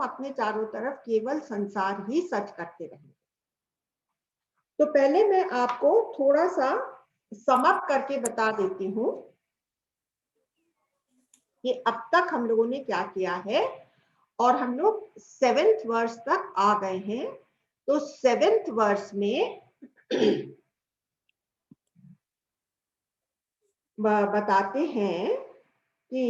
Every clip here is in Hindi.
अपने चारों तरफ केवल संसार ही सच करते रहेंगे। तो पहले मैं आपको थोड़ा सा समअप करके बता देती हूँ कि अब तक हम लोगों ने क्या किया है, और हम लोग 7th वर्ष तक आ गए हैं। तो 7th वर्ष में बताते हैं कि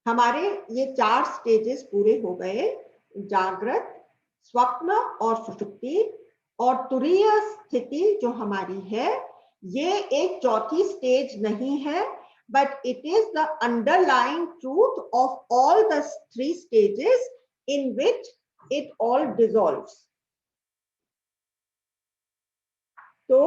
हमारे ये 4 स्टेजेस पूरे हो गए, जागृत, स्वप्न और सुषुप्ति, और तुरीय स्थिति जो हमारी है, ये एक चौथी स्टेज नहीं है, but it is the underlying truth of all the 3 stages in which it all dissolves. तो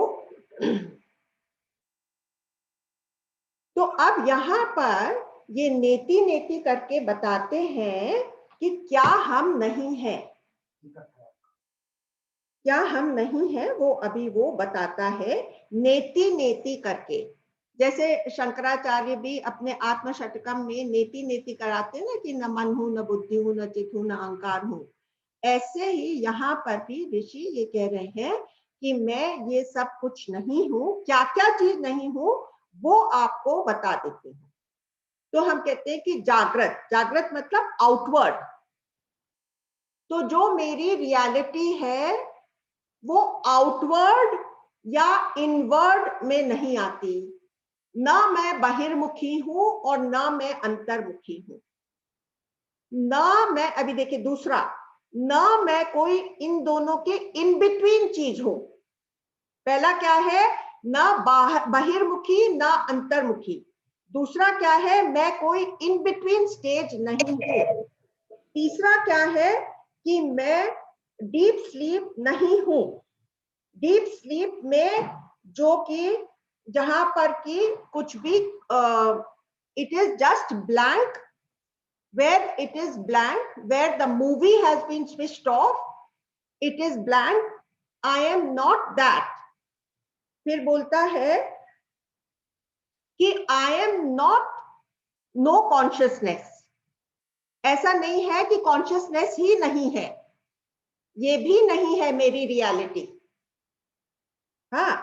अब यहाँ पर ये नेति नेति करके बताते हैं कि क्या हम नहीं है, क्या हम नहीं है, वो अभी वो बताता है नेति नेति करके। जैसे शंकराचार्य भी अपने आत्मशतकम में नेति नेति कराते ना कि न मन हूं, न बुद्धि हूं, न चित हूं, न अहंकार हूं। ऐसे ही यहाँ पर भी ऋषि ये कह रहे हैं कि मैं ये सब कुछ नहीं हूं। क्या क्या चीज नहीं हूं वो आपको बता देते हैं। तो हम कहते हैं कि जागृत, जागृत मतलब आउटवर्ड। तो जो मेरी रियलिटी है वो आउटवर्ड या इनवर्ड में नहीं आती। ना मैं बहिर्मुखी हूं और ना मैं अंतर्मुखी हूं। ना मैं, अभी देखिए दूसरा, ना मैं कोई इन दोनों के इन बिटवीन चीज हूं। पहला क्या है, ना बहिर्मुखी ना अंतर्मुखी। दूसरा क्या है, मैं कोई इन बिटवीन स्टेज नहीं हूं। तीसरा क्या है कि मैं डीप स्लीप नहीं हूं। डीप स्लीप में जो कि जहां पर कि कुछ भी it is just blank, where it is blank, where the movie has been switched off, it is blank, I am not that. फिर बोलता है कि I am not no consciousness। ऐसा नहीं है कि कॉन्शियसनेस ही नहीं है, ये भी नहीं है मेरी रियलिटी। हाँ,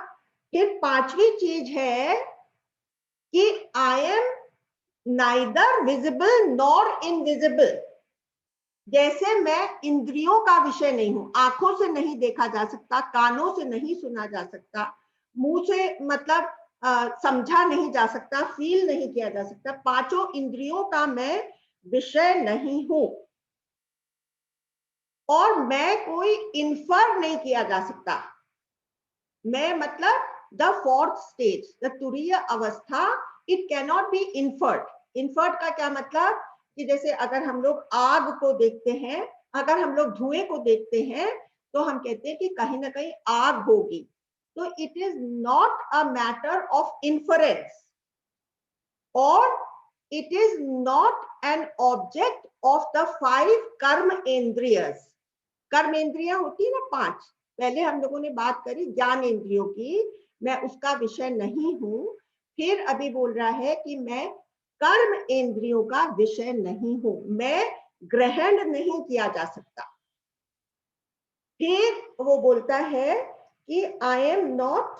फिर पांचवी चीज है कि I am neither visible nor invisible। जैसे मैं इंद्रियों का विषय नहीं हूं, आंखों से नहीं देखा जा सकता, कानों से नहीं सुना जा सकता, मुंह से मतलब समझा नहीं जा सकता, फील नहीं किया जा सकता, पांचों इंद्रियों का मैं विषय नहीं हूं, और मैं कोई इन्फर नहीं किया जा सकता। मैं मतलब द 4th स्टेज, द तुरीय अवस्था, it cannot be inferred. Inferred का क्या मतलब कि जैसे अगर हम लोग आग को देखते हैं, अगर हम लोग धुएं को देखते हैं, तो हम कहते हैं कि कहीं ना कहीं आग होगी। तो it is not a matter of inference, और it is not an object of the 5 कर्म इंद्रियस। कर्म इंद्रिया होती है ना 5, पहले हम लोगों ने बात करी ज्ञान इंद्रियों की, मैं उसका विषय नहीं हूं। फिर अभी बोल रहा है कि मैं कर्म इंद्रियों का विषय नहीं हूं, मैं ग्रहण नहीं किया जा सकता। फिर वो बोलता है कि I am not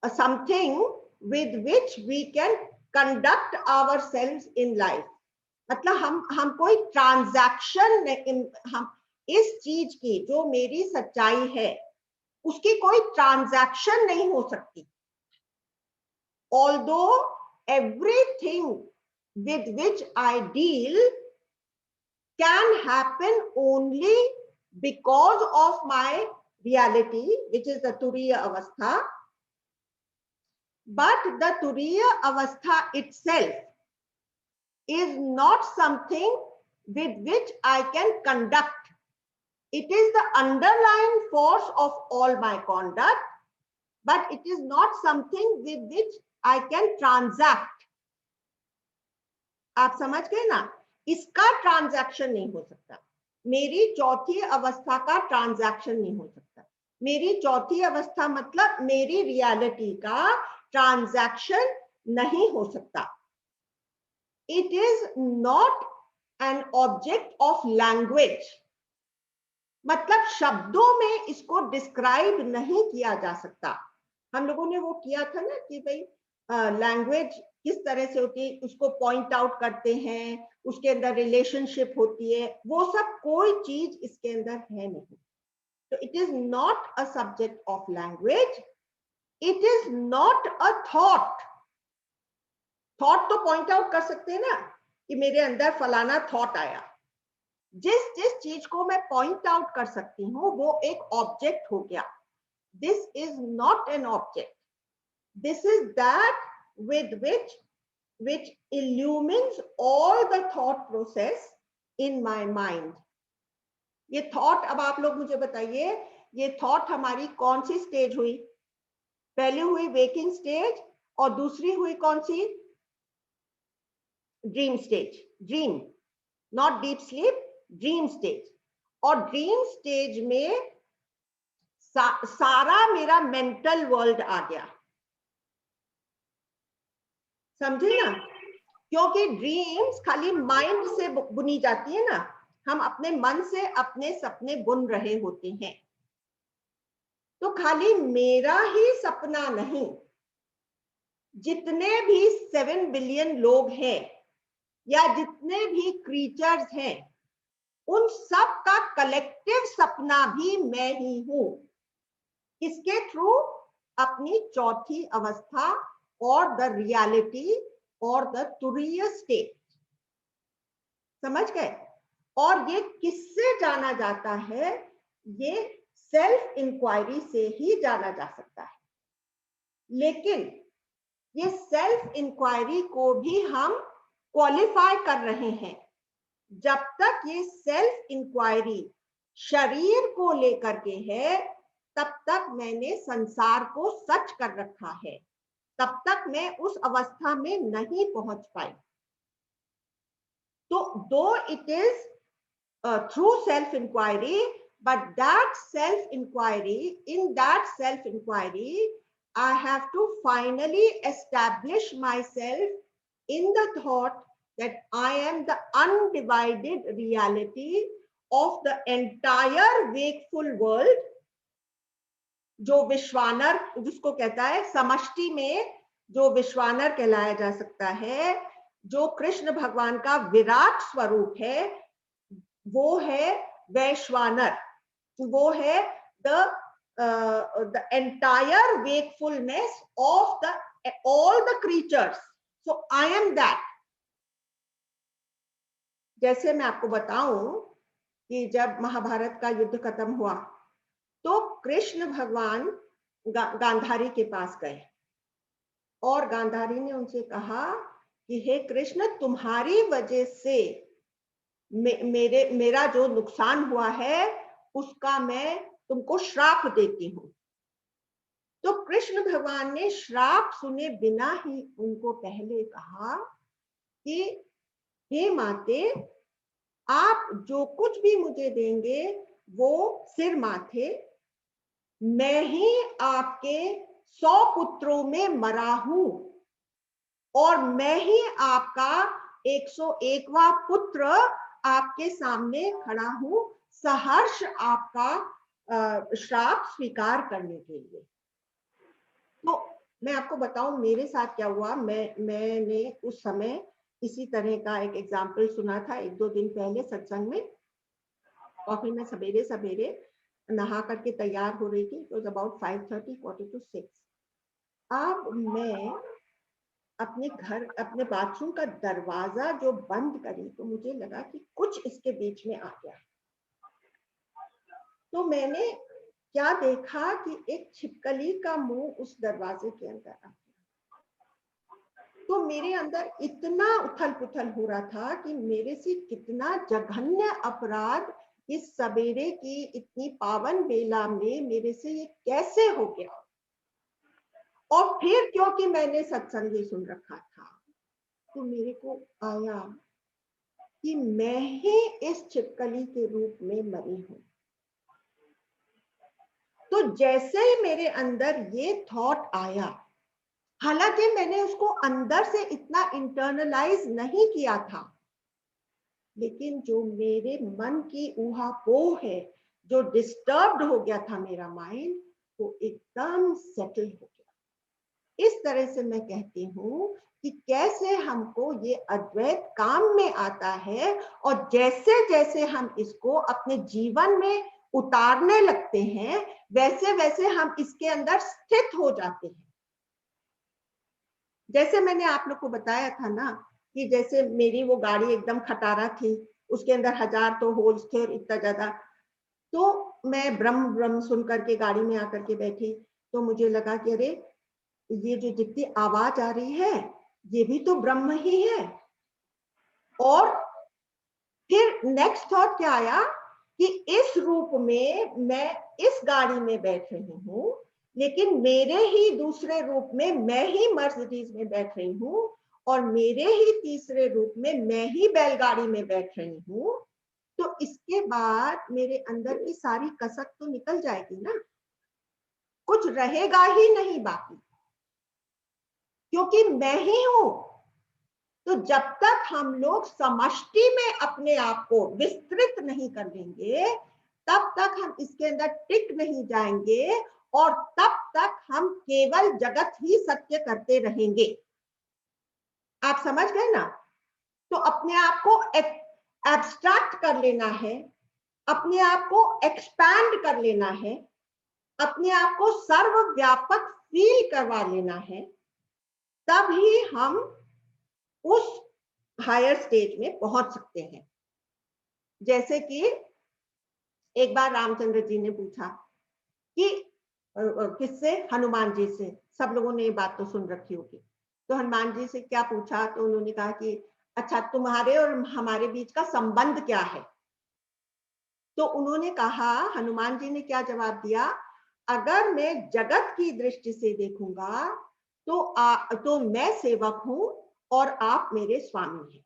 something with which we can conduct ourselves in life. मतलब हम कोई ट्रांजैक्शन, हम इस चीज की जो मेरी सच्चाई है उसकी कोई ट्रांजैक्शन नहीं हो सकती। Although everything with which I deal can happen only because of my reality, which is the Turiya Avastha, but the Turiya Avastha itself is not something with which I can conduct. It is the underlying force of all my conduct, but it is not something with which I can transact. आप समझ गए ना, इसका ट्रांजैक्शन नहीं हो सकता। मेरी चौथी अवस्था का ट्रांजैक्शन नहीं हो सकता। मेरी चौथी अवस्था मतलब मेरी रियलिटी का ट्रांजैक्शन नहीं हो सकता। It is not an object of language. मतलब शब्दों में इसको डिस्क्राइब नहीं किया जा सकता। हम लोगों ने वो किया था ना कि भाई लैंग्वेज किस तरह से होती है, उसको पॉइंट आउट करते हैं, उसके अंदर रिलेशनशिप होती है, वो सब कोई चीज इसके अंदर है नहीं। तो it is not a subject of language, it is not a thought. Thought तो पॉइंट आउट कर सकते हैं ना कि मेरे अंदर फलाना थॉट आया। जिस जिस चीज को मैं पॉइंट आउट कर सकती हूँ वो एक ऑब्जेक्ट हो गया। This is not an object, this is that with which illumines all the thought process in my mind. ये थॉट, अब आप लोग मुझे बताइए, ये थॉट हमारी कौन सी स्टेज हुई? पहले हुई वेकिंग स्टेज और दूसरी हुई कौन सी? Dream stage. Dream, not deep sleep, dream stage. और ड्रीम स्टेज में सारा मेरा मेंटल वर्ल्ड आ गया, समझे ना? क्योंकि ड्रीम्स खाली माइंड से बुनी जाती है ना, हम अपने मन से अपने सपने बुन रहे होते हैं। तो खाली मेरा ही सपना नहीं, जितने भी 7 बिलियन लोग हैं या जितने भी क्रीचर्स हैं, उन सब का कलेक्टिव सपना भी मैं ही हूं। इसके थ्रू अपनी चौथी अवस्था और द रियलिटी और द तुरीय स्टेट, समझ गए? और ये किससे जाना जाता है? ये सेल्फ इंक्वायरी से ही जाना जा सकता है। लेकिन ये सेल्फ इंक्वायरी को भी हम क्वालिफाई कर रहे हैं। जब तक ये सेल्फ इंक्वायरी शरीर को लेकर के है, तब तक मैंने संसार को सच कर रखा है, तब तक मैं उस अवस्था में नहीं पहुंच पाई। तो दो it is through self inquiry, but that self inquiry, in that self inquiry, I have to finally establish myself in the thought that I am the undivided reality of the entire wakeful world. जो विश्वानर, जिसको कहता है समष्टि में जो विश्वानर कहलाया जा सकता है, जो कृष्ण भगवान का विराट स्वरूप है, वो है वैश्वानर, वो है the entire wakefulness of the all the creatures. So I am that. जैसे मैं आपको बताऊं कि जब महाभारत का युद्ध खत्म हुआ तो कृष्ण भगवान गांधारी के पास गए और गांधारी ने उनसे कहा कि हे कृष्ण, तुम्हारी वजह से मेरा जो नुकसान हुआ है उसका मैं तुमको श्राप देती हूं। तो कृष्ण भगवान ने श्राप सुने बिना ही उनको पहले कहा कि हे माते, आप जो कुछ भी मुझे देंगे वो सिर माथे, मैं ही आपके 100 पुत्रों में मरा हूं और मैं ही आपका 101वां पुत्र आपके सामने खड़ा हूं, सहर्ष आपका श्राप स्वीकार करने के लिए। तो मैं आपको बताऊं मेरे साथ क्या हुआ। मैंने उस समय इसी तरह का एक एग्जाम्पल सुना था 1-2 दिन पहले सत्संग में, और फिर मैं सवेरे सवेरे नहा करके तैयार हो रही थी। It was about 5:30, 5:45। अब मैं अपने घर, अपने बाथरूम का दरवाजा जो बंद करी तो मुझे लगा कि कुछ इसके बीच में आ गया। तो मैंने क्या देखा कि एक छिपकली का मुंह उस दरवाजे के अंदर आ गया। तो मेरे अंदर इतना उथल पुथल हो रहा था कि मेरे से कितना जघन्य अपराध इस सवेरे की इतनी पावन बेला में मेरे से ये कैसे हो गया। और फिर क्योंकि मैंने सत्संग ही सुन रखा था तो मेरे को आया कि मैं ही इस छिपकली के रूप में मरी हूं। तो जैसे ही मेरे अंदर ये थॉट आया, हालांकि मैंने उसको अंदर से इतना इंटरनलाइज नहीं किया था, लेकिन जो मेरे मन की ऊहापोह है, जो डिस्टर्ब्ड हो गया था मेरा माइंड, वो एकदम सेटल हो गया। इस तरह से मैं कहती हूँ कि कैसे हमको ये अद्वैत काम में आता है, और जैसे जैसे हम इसको अपने जीवन में उतारने लगते हैं, वैसे वैसे हम इसके अंदर स्थित हो जाते हैं। जैसे मैंने आप लोग को बताया था ना कि जैसे मेरी वो गाड़ी एकदम खटारा थी, उसके अंदर 1000 तो होल्स थे और इतना ज्यादा, तो मैं ब्रह्म ब्रह्म सुन करके गाड़ी में आकर के बैठी, तो मुझे लगा कि अरे ये जो जितनी आवाज आ रही है ये भी तो ब्रह्म ही है। और फिर नेक्स्ट थॉट क्या आया कि इस रूप में मैं इस गाड़ी में बैठ रही हूँ, लेकिन मेरे ही दूसरे रूप में मैं ही मर्सिडीज में बैठ रही हूँ, और मेरे ही तीसरे रूप में मैं ही बैलगाड़ी में बैठ रही हूँ। तो इसके बाद मेरे अंदर की सारी कसक तो निकल जाएगी ना, कुछ रहेगा ही नहीं बाकी, क्योंकि मैं ही हूं। तो जब तक हम लोग समष्टि में अपने आप को विस्तृत नहीं कर लेंगे, तब तक हम इसके अंदर टिक नहीं जाएंगे, और तब तक हम केवल जगत ही सत्य करते रहेंगे। आप समझ गए ना? तो अपने आप को एब्स्ट्रैक्ट कर लेना है, अपने आप को एक्सपैंड कर लेना है, अपने आप को सर्वव्यापक फील करवा लेना है, तब ही हम उस हायर स्टेज में पहुंच सकते हैं। जैसे कि एक बार रामचंद्र जी ने पूछा कि किससे? हनुमान जी से। सब लोगों ने ये बात तो सुन रखी होगी। तो हनुमान जी से क्या पूछा? तो उन्होंने कहा कि अच्छा, तुम्हारे और हमारे बीच का संबंध क्या है? तो उन्होंने कहा, हनुमान जी ने क्या जवाब दिया, अगर मैं जगत की दृष्टि से देखूंगा तो मैं सेवक हूं और आप मेरे स्वामी हैं।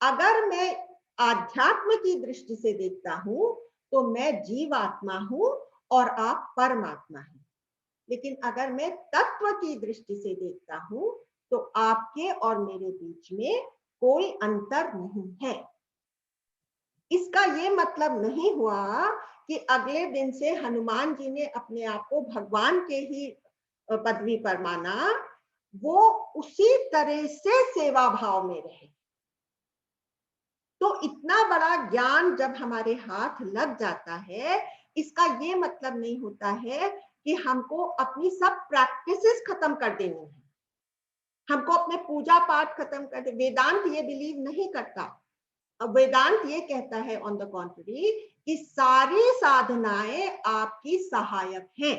अगर मैं आध्यात्म की दृष्टि से देखता हूं तो मैं जीवात्मा हूं और आप परमात्मा हैं। लेकिन अगर मैं तत्व की दृष्टि से देखता हूं तो आपके और मेरे बीच में कोई अंतर नहीं है। इसका ये मतलब नहीं हुआ कि अगले दिन से हनुमान जी ने अपने आप को भगवान के ही पदवी पर माना, वो उसी तरह से सेवा भाव में रहे। तो इतना बड़ा ज्ञान जब हमारे हाथ लग जाता है, इसका ये मतलब नहीं होता है कि हमको अपनी सब प्रैक्टिसेस खत्म कर देनी है, हमको अपने पूजा पाठ खत्म कर दे। वेदांत ये बिलीव नहीं करता। अब वेदांत ये कहता है ऑन द कॉन्ट्ररी कि सारी साधनाएं आपकी सहायक हैं,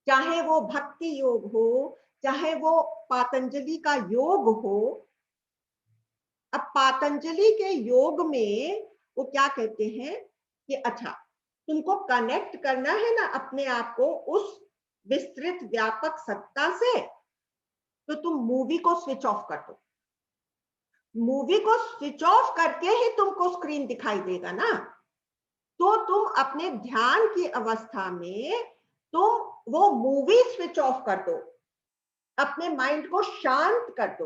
चाहे वो भक्ति योग हो, चाहे वो पातंजलि का योग हो। अब पातंजलि के योग में वो क्या कहते हैं कि अच्छा, तुमको कनेक्ट करना है ना अपने आप को उस विस्तृत व्यापक सत्ता से, तो तुम मूवी को स्विच ऑफ कर दो। मूवी को स्विच ऑफ करके ही तुमको स्क्रीन दिखाई देगा ना। तो तुम अपने ध्यान की अवस्था में तुम वो मूवी स्विच ऑफ कर दो, अपने माइंड को शांत कर दो,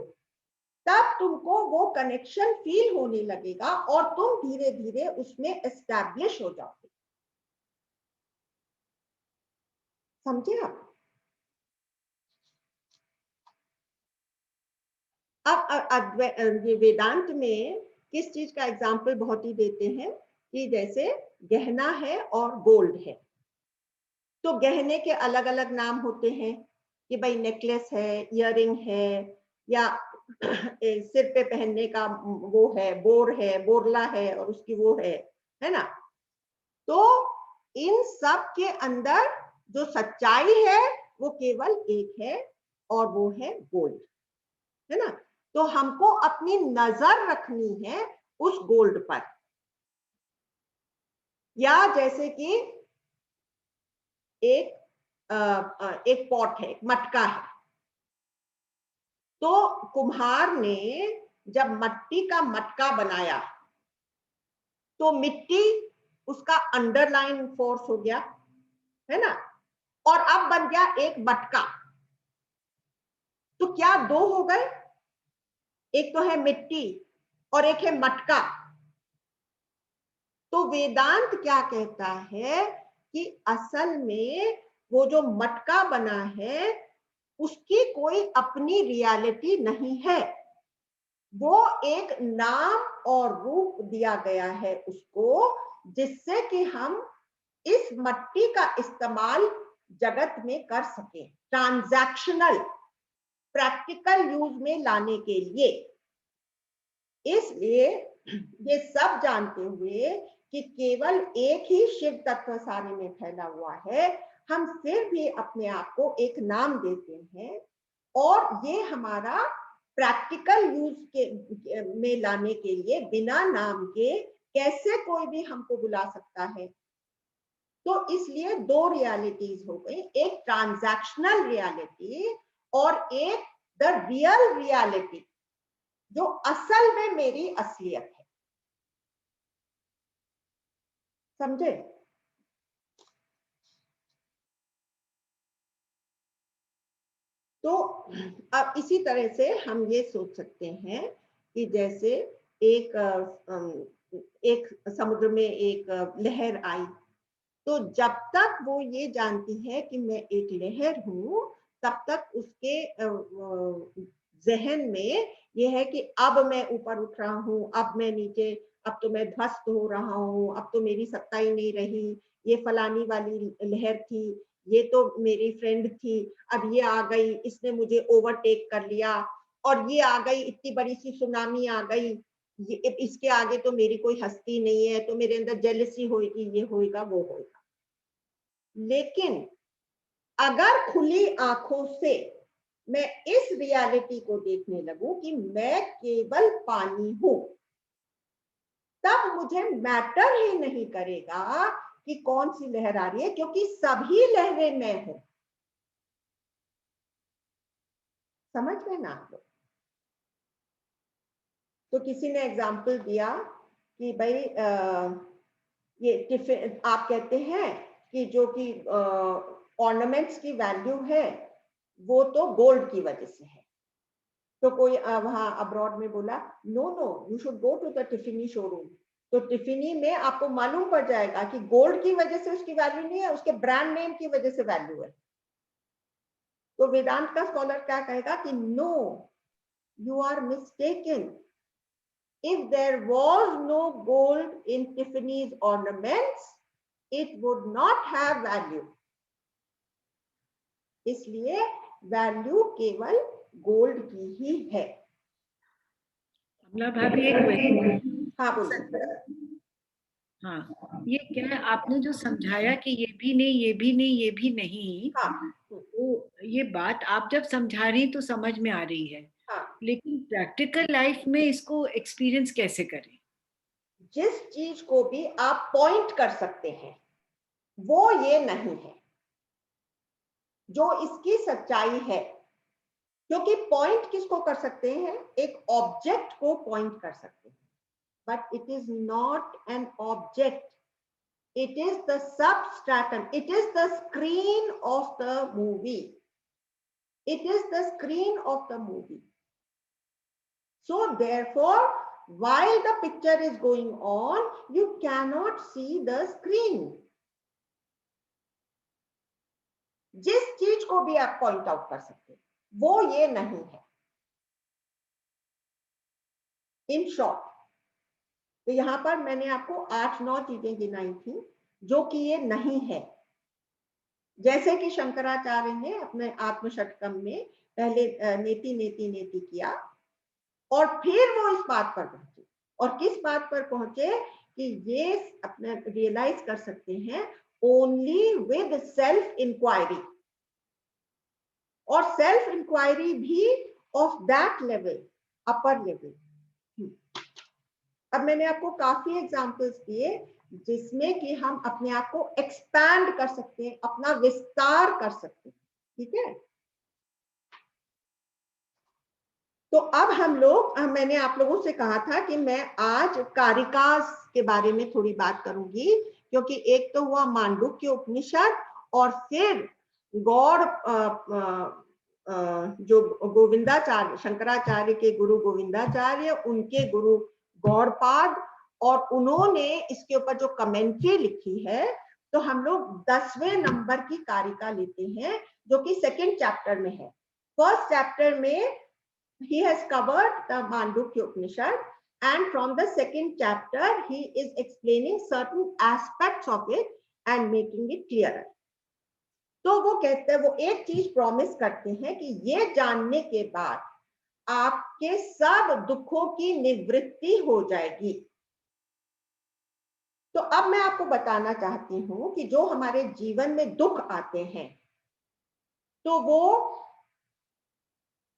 तब तुमको वो कनेक्शन फील होने लगेगा और तुम धीरे धीरे उसमें एस्टैब्लिश हो जाओगे। समझे आप? अब वेदांत में किस चीज का एग्जाम्पल बहुत ही देते हैं कि जैसे गहना है और गोल्ड है, तो गहने के अलग अलग नाम होते हैं कि भाई नेकलेस है, इयररिंग है, या सिर पे पहनने का वो है, बोर है, बोरला है, और उसकी वो है ना। तो इन सब के अंदर जो सच्चाई है वो केवल एक है, और वो है गोल्ड, है ना। तो हमको अपनी नजर रखनी है उस गोल्ड पर। या जैसे कि एक पॉट है, मटका है, तो कुम्हार ने जब मिट्टी का मटका बनाया तो मिट्टी उसका अंडरलाइन फोर्स हो गया, है ना, और अब बन गया एक मटका। तो क्या दो हो गए? एक तो है मिट्टी और एक है मटका। तो वेदांत क्या कहता है कि असल में वो जो मटका बना है उसकी कोई अपनी रियलिटी नहीं है, वो एक नाम और रूप दिया गया है उसको, जिससे कि हम इस मट्टी का इस्तेमाल जगत में कर सके, ट्रांजैक्शनल प्रैक्टिकल यूज में लाने के लिए। इसलिए ये सब जानते हुए कि केवल एक ही शिव तत्व सारे में फैला हुआ है, हम फिर भी अपने आप को एक नाम देते हैं, और ये हमारा प्रैक्टिकल यूज के में लाने के लिए बिना नाम के कैसे कोई भी हमको बुला सकता है। तो इसलिए दो रियलिटीज हो गई, एक ट्रांजैक्शनल रियलिटी और एक द रियल रियलिटी जो असल में मेरी असलियत है। समझे? तो अब इसी तरह से हम ये सोच सकते हैं कि जैसे एक एक समुद्र में एक लहर आई, तो जब तक वो ये जानती है कि मैं एक लहर हूं, तब तक उसके जहन में ये है कि अब मैं ऊपर उठ रहा हूं, अब मैं नीचे, अब तो मैं ध्वस्त हो रहा हूं, अब तो मेरी सत्ता ही नहीं रही, ये फलानी वाली लहर थी, ये तो मेरी फ्रेंड थी, अब ये आ गई, इसने मुझे ओवरटेक कर लिया, और ये आ गई, इतनी बड़ी सी सुनामी आ गई, ये इसके आगे तो मेरी कोई हस्ती नहीं है, तो मेरे अंदर जेलसी होगी, ये होगा वो होगा। लेकिन अगर खुली आंखों से मैं इस रियलिटी को देखने लगूं कि मैं केवल पानी हूं, तब मुझे मैटर ही नहीं करेगा कि कौन सी लहर आ रही है, क्योंकि सभी लहरें मैं हूं। समझ गए ना आप लोग? तो किसी ने एग्जाम्पल दिया कि भाई ये टिफिन, आप कहते हैं कि जो कि ऑर्नामेंट्स की वैल्यू है वो तो गोल्ड की वजह से है। तो कोई वहां अब्रॉड में बोला, no no, you should go to the Tiffany showroom. तो टिफिनी में आपको मालूम पड़ जाएगा कि गोल्ड की वजह से उसकी वैल्यू नहीं है, उसके ब्रांड नेम की वजह से वैल्यू है। तो वेदांत का स्कॉलर क्या कहेगा कि no, you are mistaken. If there was no gold in Tiffany's ornaments, it would not have value. इसलिए वैल्यू केवल गोल्ड की ही है। भाभी एक क्वेश्चन। हाँ बोलिए। हाँ, ये क्या है, आपने जो समझाया कि ये भी नहीं, ये भी नहीं, ये भी नहीं, हाँ तो ये बात आप जब समझा रही तो समझ में आ रही है, हाँ, लेकिन प्रैक्टिकल लाइफ में इसको एक्सपीरियंस कैसे करें? जिस चीज को भी आप पॉइंट कर सकते हैं वो ये नहीं है जो इसकी सच्चाई है, क्योंकि पॉइंट किसको कर सकते हैं? एक ऑब्जेक्ट को पॉइंट कर सकते हैं, but it is not an object, it is the substratum, it is the screen of the movie, it is the screen of the movie. So therefore, while the picture is going on, you cannot see the screen. जिस चीज को भी आप पॉइंट आउट कर सकते हैं वो ये नहीं है। इन शॉर्ट, तो यहां पर मैंने आपको 8-9 चीजें गिनाई थी जो कि ये नहीं है। जैसे कि शंकराचार्य ने अपने आत्मषटकम में पहले नेति नेति नेति किया, और फिर वो इस बात पर पहुंचे, और किस बात पर पहुंचे कि ये अपने रियलाइज कर सकते हैं ओनली विद सेल्फ इंक्वायरी, और सेल्फ इंक्वायरी भी of that level, upper level. अब मैंने आपको काफी एग्जांपल्स दिए जिसमें कि हम अपने आप को एक्सपैंड कर सकते हैं, अपना विस्तार कर सकते हैं। ठीक है, तो अब हम लोग, मैंने आप लोगों से कहा था कि मैं आज कारिकास के बारे में थोड़ी बात करूंगी, क्योंकि एक तो हुआ मांडुक्य उपनिषद, और फिर गॉड जो गोविंदाचार्य, शंकराचार्य के गुरु गोविंदाचार्य, उनके गुरु गौड़पाद, और उन्होंने इसके ऊपर जो कमेंट्री लिखी है, तो हम लोग 10वें नंबर की कारिका लेते हैं, जो कि सेकंड चैप्टर में है। फर्स्ट चैप्टर में he has covered the Mandukya Upanishad, and from the second chapter he is explaining certain aspects of it and making it clearer. तो वो कहते हैं, वो एक चीज प्रॉमिस करते हैं कि ये जानने के बाद आपके सब दुखों की निवृत्ति हो जाएगी। तो अब मैं आपको बताना चाहती हूं कि जो हमारे जीवन में दुख आते हैं, तो वो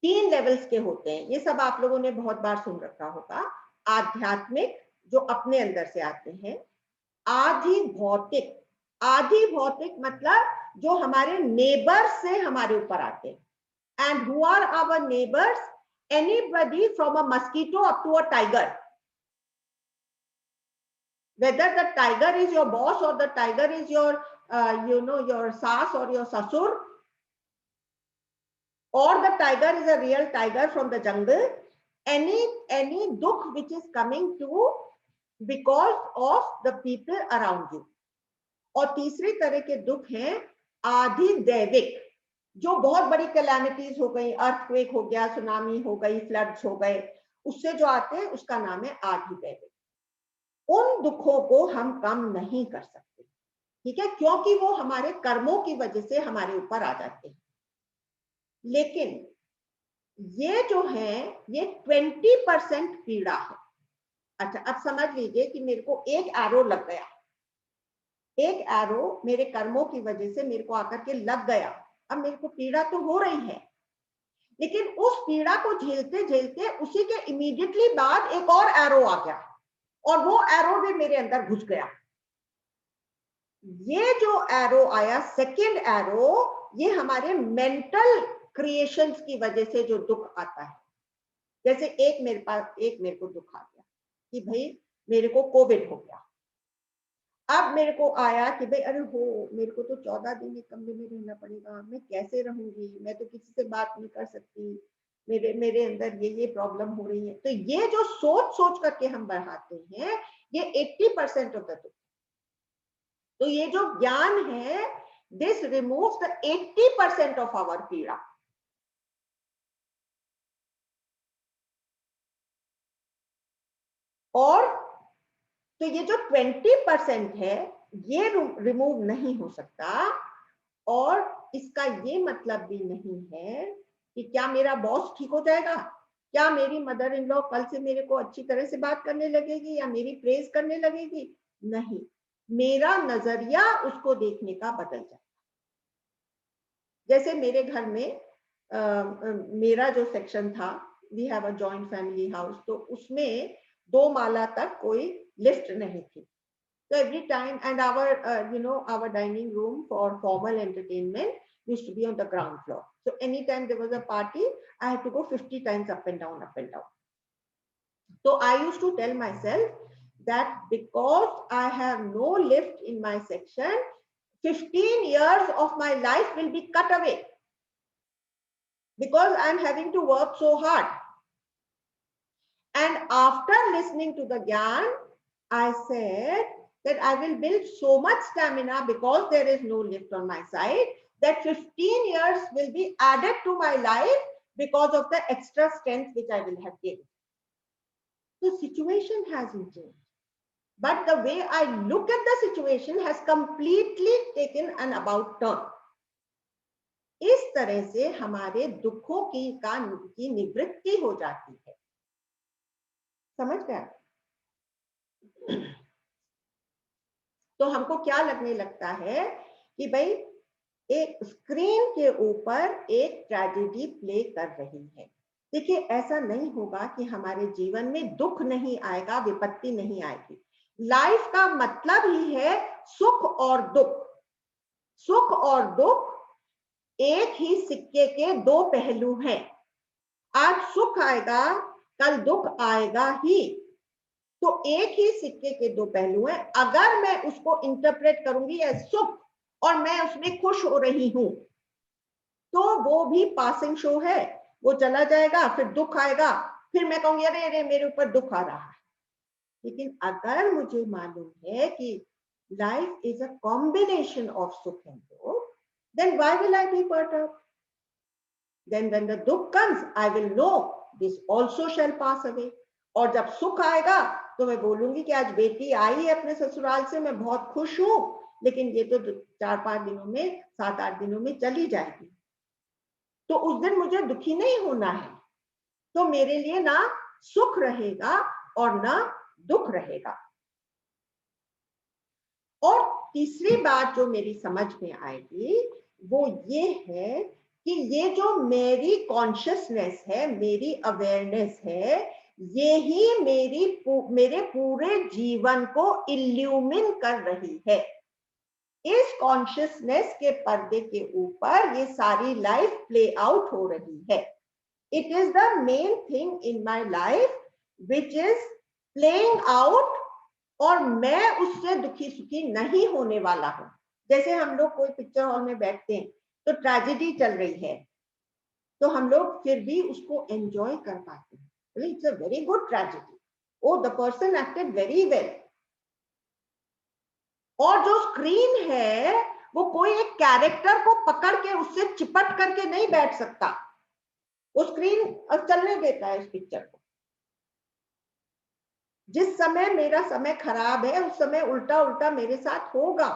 3 लेवल्स के होते हैं। ये सब आप लोगों ने बहुत बार सुन रखा होगा। आध्यात्मिक, जो अपने अंदर से आते हैं। आधि भौतिक, आधि भौतिक मतलब जो हमारे नेबर्स से हमारे ऊपर आते हैं। And who are our neighbours? Anybody from a mosquito up to a tiger. Whether the tiger is your boss or the tiger is your your saas or your sasur, or the tiger is a real tiger from the jungle, any dukh which is coming to because of the people around you. और तीसरी तरह के दुख हैं आधि दैविक, जो बहुत बड़ी कैलामिटीज हो गई, अर्थक्वेक हो गया, सुनामी हो गई, फ्लड्स हो गए, उससे जो आते हैं उसका नाम है आधि दैविक। उन दुखों को हम कम नहीं कर सकते, ठीक है, क्योंकि वो हमारे कर्मों की वजह से हमारे ऊपर आ जाते हैं। लेकिन ये जो है ये 20% पीड़ा है। अच्छा, अब समझ लीजिए कि मेरे को एक एरो लग गया, एक एरो मेरे कर्मों की वजह से मेरे को आकर के लग गया। अब मेरे को पीड़ा तो हो रही है, लेकिन उस पीड़ा को झेलते झेलते उसी के इमीडिएटली बाद एक और एरो आ गया, और वो एरो भी मेरे अंदर घुस गया। ये जो एरो आया, सेकंड एरो, ये हमारे मेंटल क्रिएशंस की वजह से जो दुख आता है। जैसे एक मेरे को दुख आ गया कि भाई मेरे को कोविड हो गया। अब मेरे को आया कि भाई अरे हो, मेरे को तो 14 दिन एक कमरे में रहना पड़ेगा, मैं कैसे रहूंगी, मैं तो किसी से बात नहीं कर सकती, मेरे अंदर ये प्रॉब्लम हो रही है। तो ये जो सोच सोच करके हम बढ़ाते हैं, ये 80% ऑफ द दुख। तो ये जो ज्ञान है, this removes the 80% of our पीड़ा। और तो ये जो 20% है, ये रिमूव नहीं हो सकता। और इसका ये मतलब भी नहीं है कि क्या मेरा बॉस ठीक हो जाएगा, क्या मेरी मदर इन लॉ कल से मेरे को अच्छी तरह से बात करने लगेगी या मेरी प्रेज करने लगेगी। नहीं, मेरा नजरिया उसको देखने का बदल जाएगा। जैसे मेरे घर में मेरा जो सेक्शन था, we have a joint family house, तो उसमें 2 माला तक कोई लिफ्ट नहीं थी। So every time, and our dining room for formal entertainment used to be on the ground floor. So anytime there was a party, I had to go 50 times up and down, up and down. So I used to tell myself that because I have no lift in my section, 15 years of my life will be cut away because I'm having to work so hard. And after listening to the Gyan, I said that I will build so much stamina because there is no lift on my side, that 15 years will be added to my life because of the extra strength which I will have gained. The situation hasn't changed, but the way I look at the situation has completely taken an about turn. इस तरह से हमारे दुखों की निवृत्ति हो जाती है। समझ गया? तो हमको क्या लगने लगता है कि भाई एक स्क्रीन के ऊपर एक ट्रेजेडी प्ले कर रही है। देखिए, ऐसा नहीं होगा कि हमारे जीवन में दुख नहीं आएगा, विपत्ति नहीं आएगी। लाइफ का मतलब ही है सुख और दुख। सुख और दुख एक ही सिक्के के 2 पहलू हैं। आज सुख आएगा, कल दुख आएगा ही। तो एक ही सिक्के के 2 पहलू हैं। अगर मैं उसको इंटरप्रेट करूंगी एज सुख और मैं उसमें खुश हो रही हूं, तो वो भी पासिंग शो है, वो चला जाएगा, फिर दुख आएगा, फिर मैं कहूंगी अरे अरे मेरे ऊपर दुख आ रहा है। लेकिन अगर मुझे मालूम है कि life is a combination of सुख एंड दुख, then why will I be perturbed? Then when the dukh comes, I will know this also shall pass away. और जब सुख आएगा तो मैं बोलूंगी कि आज बेटी आई है अपने ससुराल से, मैं बहुत खुश हूं, लेकिन ये तो 4-5 दिनों में, 7-8 दिनों में चली जाएगी। तो उस दिन मुझे दुखी नहीं होना है। तो मेरे लिए ना सुख रहेगा और ना दुख रहेगा। और तीसरी बात जो मेरी समझ में आएगी वो ये है कि ये जो मेरी कॉन्शियसनेस है, मेरी अवेयरनेस है, ये ही मेरे पूरे जीवन को इल्यूमिन कर रही है। इस कॉन्शियसनेस के पर्दे के ऊपर ये सारी लाइफ प्ले आउट हो रही है। It is the main thing in my life which is playing out, और मैं उससे दुखी सुखी नहीं होने वाला हूं। जैसे हम लोग कोई पिक्चर हॉल में बैठते हैं तो ट्रेजेडी चल रही है, तो हम लोग फिर भी उसको एंजॉय कर पाते हैं। It's a very good tragedy, oh the person acted very well. और जो स्क्रीन है वो कोई एक कैरेक्टर को पकड़ के उससे चिपट करके नहीं बैठ सकता, वो स्क्रीन चलने देता है इस पिक्चर को। जिस समय मेरा समय खराब है उस समय उल्टा उल्टा मेरे साथ होगा,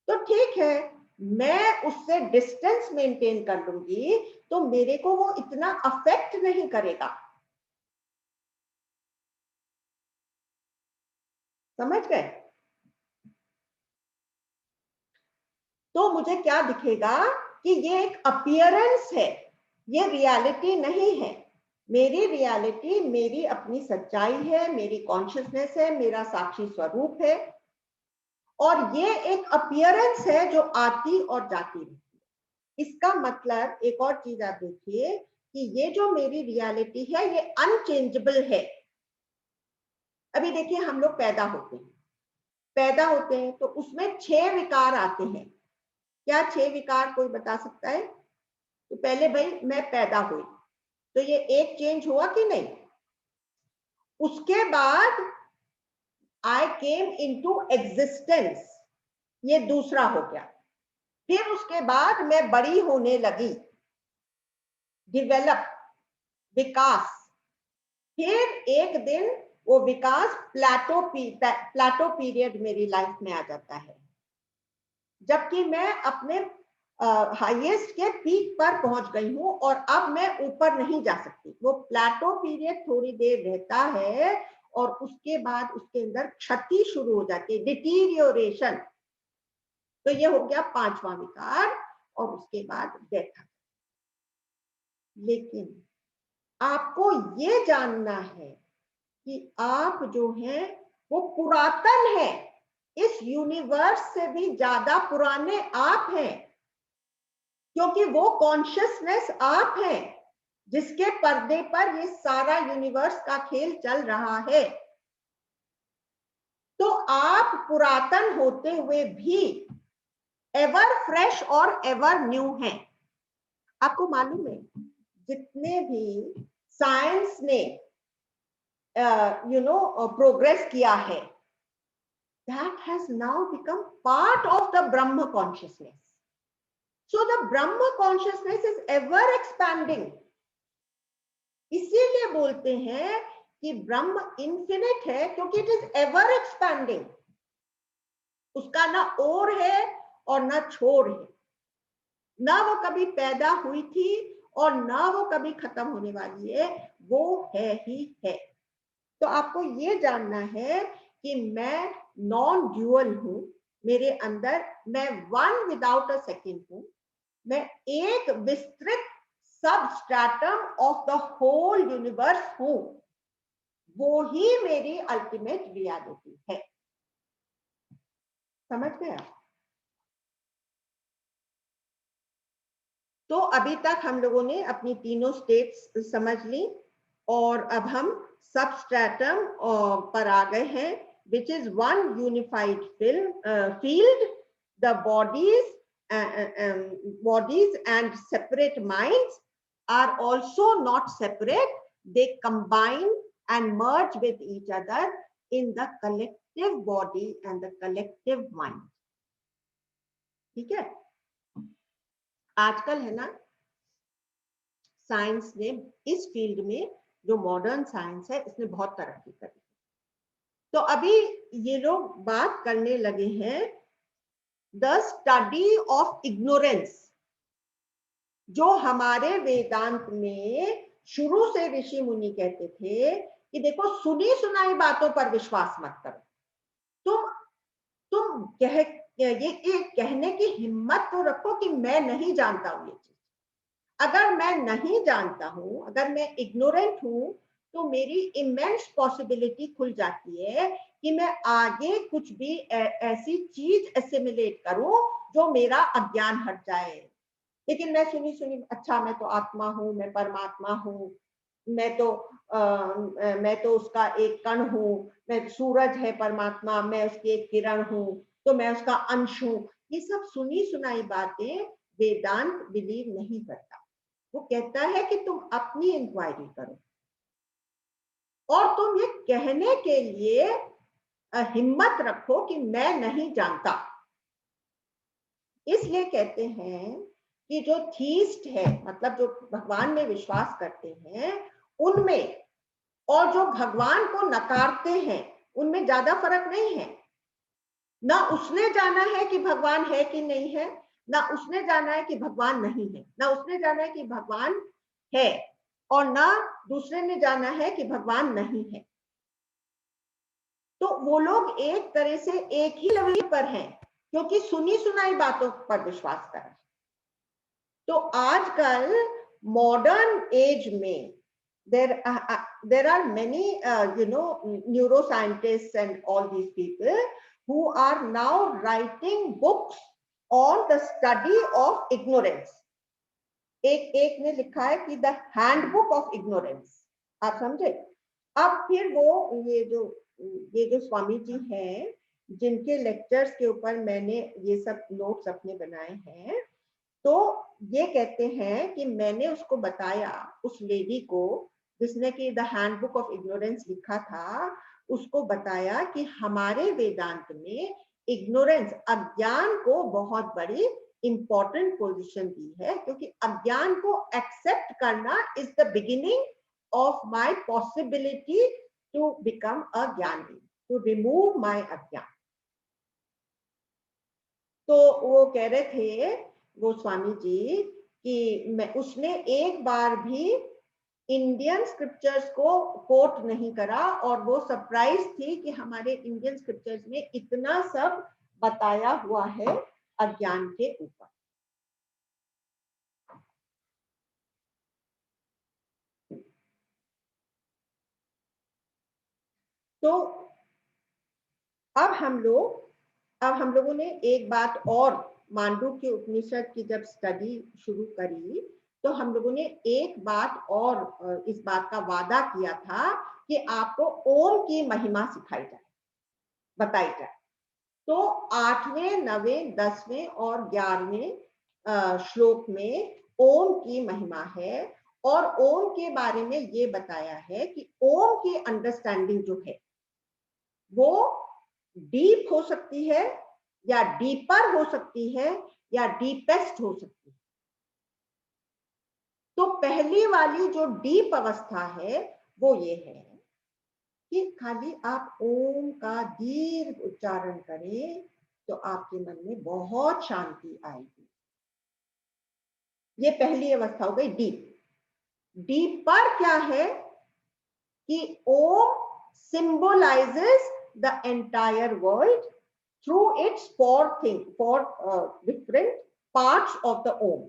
तो ठीक है, मैं उससे डिस्टेंस मेंटेन कर लूंगी तो मेरे को वो इतना अफेक्ट नहीं करेगा। समझ गए? तो मुझे क्या दिखेगा कि ये एक अपीयरेंस है, ये रियलिटी नहीं है। मेरी रियलिटी मेरी अपनी सच्चाई है, मेरी कॉन्शियसनेस है, मेरा साक्षी स्वरूप है, और ये एक अपीयरेंस है जो आती और जाती रहती है। इसका मतलब एक और चीज आप देखिए कि ये जो मेरी रियलिटी है ये अनचेंजेबल है। अभी देखिए हम लोग पैदा होते हैं तो उसमें 6 विकार आते हैं। क्या 6 विकार कोई बता सकता है? तो पहले भाई मैं पैदा हुई, तो ये एक चेंज हुआ कि नहीं? उसके बाद आई केम इनटू एग्जिस्टेंस, ये दूसरा हो गया। फिर उसके बाद मैं बड़ी होने लगी, डेवलप, विकास। फिर एक दिन वो विकास प्लाटो पीरियड मेरी लाइफ में आ जाता है, जबकि मैं अपने हाईएस्ट के पीक पर पहुंच गई हूं और अब मैं ऊपर नहीं जा सकती। वो प्लाटो पीरियड थोड़ी देर रहता है और उसके बाद उसके अंदर क्षति शुरू हो जाती है, डिटीरियोरेशन। तो ये हो गया 5वां विकार, और उसके बाद डेथ। लेकिन आपको ये जानना है कि आप जो हैं वो पुरातन है, इस यूनिवर्स से भी ज्यादा पुराने आप हैं, क्योंकि वो कॉन्शियसनेस आप हैं जिसके पर्दे पर ये सारा यूनिवर्स का खेल चल रहा है। तो आप पुरातन होते हुए भी एवर फ्रेश और एवर न्यू हैं। आपको मालूम है जितने भी साइंस ने प्रोग्रेस किया है, that has now become part of the Brahma consciousness. So the Brahma consciousness is ever expanding. इसीलिए बोलते हैं कि ब्रह्म इन्फिनिट है, क्योंकि इट इज एवर एक्सपैंडिंग। उसका ना ओर है और ना छोर है, ना वो कभी पैदा हुई थी और ना वो कभी खत्म होने वाली है, वो है ही है। तो आपको ये जानना है कि मैं नॉन ड्यूअल हूं, मेरे अंदर मैं वन विदाउट अ सेकेंड हूं, मैं एक विस्तृत substratum of the whole universe हूं, वो ही मेरी अल्टीमेट रियलिटी है। समझ गए आप? तो अभी तक हम लोगों ने अपनी तीनों स्टेट्स समझ ली, और अब हम सबस्ट्रेटम पर आ गए हैं, which is one unified field, the bodies bodies and separate minds are also not separate. They combine and merge with each other in the collective body and the collective mind. ठीक है? आजकल है ना, साइंस ने इस फील्ड में, जो मॉडर्न साइंस है, इसने बहुत तरक्की करी। तो अभी ये लोग बात करने लगे हैं द स्टडी ऑफ इग्नोरेंस, जो हमारे वेदांत में शुरू से ऋषि मुनि कहते थे कि देखो, सुनी सुनाई बातों पर विश्वास मत करो। तुम ये कहने की हिम्मत तो रखो कि मैं नहीं जानता हूं ये चीज। अगर मैं नहीं जानता हूं, अगर मैं इग्नोरेंट हूं, तो मेरी इमेंस पॉसिबिलिटी खुल जाती है कि मैं आगे कुछ भी ऐसी चीज एसिमिलेट करूं जो मेरा अज्ञान हट जाए। लेकिन मैं सुनी अच्छा, मैं तो आत्मा हूं, मैं परमात्मा हूं, मैं तो उसका एक कण हूं, मैं सूरज है परमात्मा, मैं उसकी एक किरण हूं, तो मैं उसका अंश हूं। ये सब सुनी सुनाई बातें वेदांत बिलीव नहीं करता। वो कहता है कि तुम अपनी इंक्वायरी करो और तुम ये कहने के लिए हिम्मत रखो कि मैं नहीं जानता। इसलिए कहते हैं कि जो थीस्ट है, मतलब जो भगवान में विश्वास करते हैं, उनमें और जो भगवान को नकारते हैं, उनमें ज्यादा फर्क नहीं है। ना उसने जाना है कि भगवान है कि नहीं है, ना उसने जाना है कि भगवान नहीं है, ना उसने जाना है कि भगवान है, और ना दूसरे ने जाना है कि भगवान नहीं है। तो वो लोग एक तरह से एक ही लेवल पर हैं, क्योंकि सुनी सुनाई बातों पर विश्वास कर रहे हैं। तो आजकल मॉडर्न एज में there are many neuroscientists and all these people who are now writing books on the study of ignorance. एक ने लिखा है कि द हैंडबुक ऑफ इग्नोरेंस। आप समझे? अब फिर वो ये जो स्वामी जी हैं, जिनके लेक्चर्स के ऊपर मैंने ये सब नोट्स अपने बनाए हैं, तो ये कहते हैं कि मैंने उसको बताया, उस लेडी को जिसने कि द हैंडबुक ऑफ इग्नोरेंस लिखा था, उसको बताया कि हमारे वेदांत में इग्नोरेंस, अज्ञान को बहुत बड़ी इंपॉर्टेंट पोजीशन दी है, क्योंकि अज्ञान को एक्सेप्ट करना is the beginning of my possibility to become a ज्ञानी, टू रिमूव माय अज्ञान। तो वो कह रहे थे गोस्वामी जी कि उसने एक बार भी इंडियन स्क्रिप्चर्स को कोट नहीं करा, और वो सरप्राइज थी कि हमारे इंडियन स्क्रिप्चर्स में इतना सब बताया हुआ है अज्ञान के ऊपर। तो अब हम लोगों ने एक बात और, मांडुक्य उपनिषद की जब स्टडी शुरू करी, तो हम लोगों ने एक बात और इस बात का वादा किया था कि आपको ओम की महिमा सिखाई जाए, बताई जाए। तो 8वें, 9वें, 10वें और 11वें श्लोक में ओम की महिमा है, और ओम के बारे में ये बताया है कि ओम की अंडरस्टैंडिंग जो है वो डीप हो सकती है, या डीपर हो सकती है, या डीपेस्ट हो सकती है। तो पहली वाली जो डीप अवस्था है वो ये है कि खाली आप ओम का दीर्घ उच्चारण करें तो आपके मन में बहुत शांति आएगी। ये पहली अवस्था हो गई डीप। डीपर क्या है कि Om symbolises the entire world through its four different parts of the Om.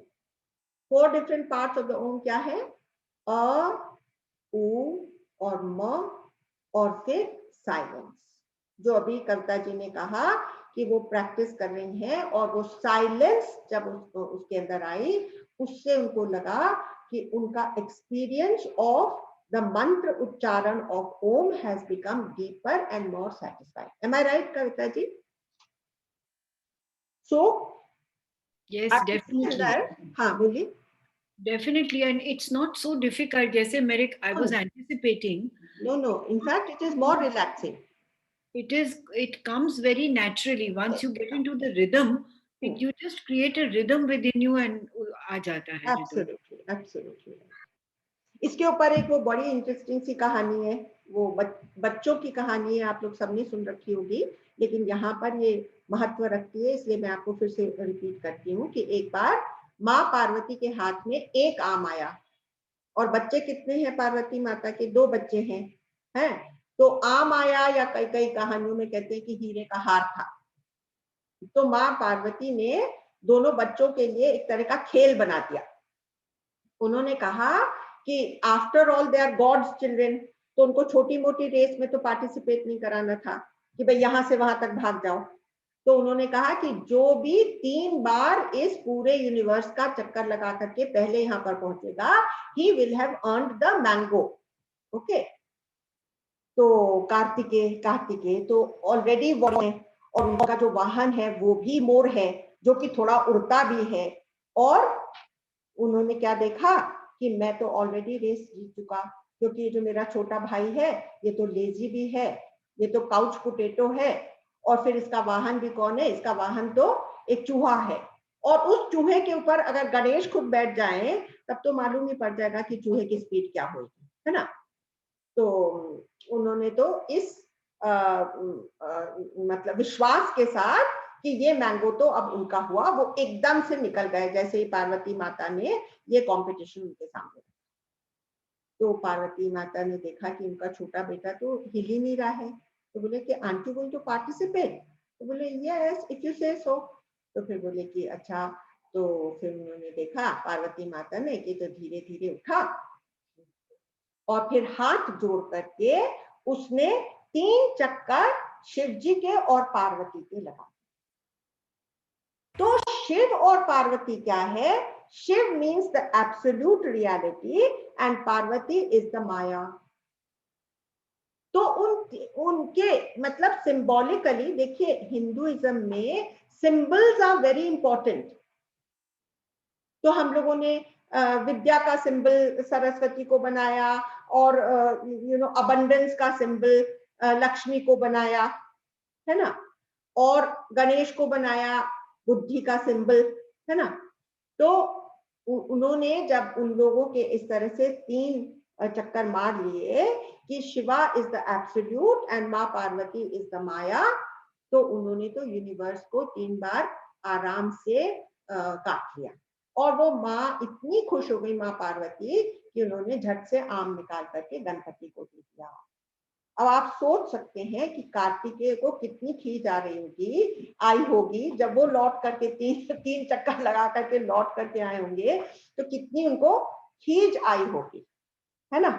4 different parts of the Om क्या है? अ, उ और म और फिर साइलेंस, जो अभी कविता जी ने कहा कि वो प्रैक्टिस कर रही हैं, और वो साइलेंस जब उसके अंदर आई, उससे उनको लगा कि उनका एक्सपीरियंस ऑफ द मंत्र उच्चारण of Om has become deeper and more satisfied. Am I right Kavita ji? So yes, अब इसके definitely. अंदर, हाँ बोलिए। Definitely, and it's not so difficult. जैसे मेरे I was anticipating. No, in fact it is more relaxing. It comes very naturally once you get into the rhythm. You just create a rhythm within you and आ जाता है rhythm. Absolutely. इसके ऊपर एक वो बड़ी इंटरेस्टिंग सी कहानी है, वो बच्चों की कहानी है, आप लोग सबने सुन रखी होगी, लेकिन यहाँ पर ये महत्व रखती है, इसलिए मैं आपको फिर से रिपीट करती हूँ कि एक बार माँ पार्वती के हाथ में एक आम आया, और बच्चे कितने हैं पार्वती माता के? 2 बच्चे हैं। तो आम आया, या कई कई कहानियों में कहते हैं कि हीरे का हार था। तो माँ पार्वती ने दोनों बच्चों के लिए एक तरह का खेल बना दिया। उन्होंने कहा कि after all they are God's children, तो उनको छोटी मोटी रेस में तो पार्टिसिपेट नहीं कराना था कि भाई यहां से वहां तक भाग जाओ। तो उन्होंने कहा कि जो भी 3 बार इस पूरे यूनिवर्स का चक्कर लगा करके पहले यहां पर पहुंचेगा, he will have earned the mango. Okay, तो कार्तिकेय तो ऑलरेडी वो है, और उनका जो वाहन है वो भी मोर है, जो कि थोड़ा उड़ता भी है। और उन्होंने क्या देखा कि मैं तो ऑलरेडी रेस जीत चुका, क्योंकि जो मेरा छोटा भाई है ये तो लेजी भी है, ये तो काउच पोटैटो है, और फिर इसका वाहन भी कौन है? इसका वाहन तो एक चूहा है, और उस चूहे के ऊपर अगर गणेश खुद बैठ जाए तब तो मालूम ही पड़ जाएगा कि चूहे की स्पीड क्या होगी, है ना। तो उन्होंने तो इस मतलब विश्वास के साथ कि ये मैंगो तो अब उनका हुआ, वो एकदम से निकल गए जैसे ही पार्वती माता ने ये कंपटीशन उनके सामने। तो पार्वती माता ने देखा कि उनका छोटा बेटा तो हिल ही नहीं रहा है, तो बोले कि aren't you going to participate? तो बोले यस इफ यू से सो। तो फिर बोले कि अच्छा। तो फिर उन्होंने देखा पार्वती माता ने कि तो धीरे धीरे उठा, और फिर हाथ जोड़ करके उसने 3 चक्कर शिव जी के और पार्वती के लगा। तो शिव और पार्वती क्या है? Shiva means the absolute reality and Parvati is the maya. तो उनके मतलब सिंबॉलिकली देखिए, हिंदुइज्म में सिंबल्स आर वेरी इंपॉर्टेंट। तो हम लोगों ने विद्या का सिंबल सरस्वती को बनाया, और अबंडेंस का सिंबल लक्ष्मी को बनाया, है ना, और गणेश को बनाया बुद्धि का सिंबल, है ना। तो उन्होंने जब उन लोगों के इस तरह से 3 चक्कर मार लिए कि Shiva is the absolute and माँ पार्वती इज द माया, तो उन्होंने तो यूनिवर्स को 3 बार आराम से काट लिया। और वो माँ इतनी खुश हो गई, माँ पार्वती, कि उन्होंने झट से आम निकाल करके गणपति को दे दिया। अब आप सोच सकते हैं कि कार्तिकेय को कितनी खींच आ रही होगी जब वो लौट करके 3 चक्कर लगा करके लौट करके आए होंगे, तो कितनी उनको खींच आई होगी, है ना।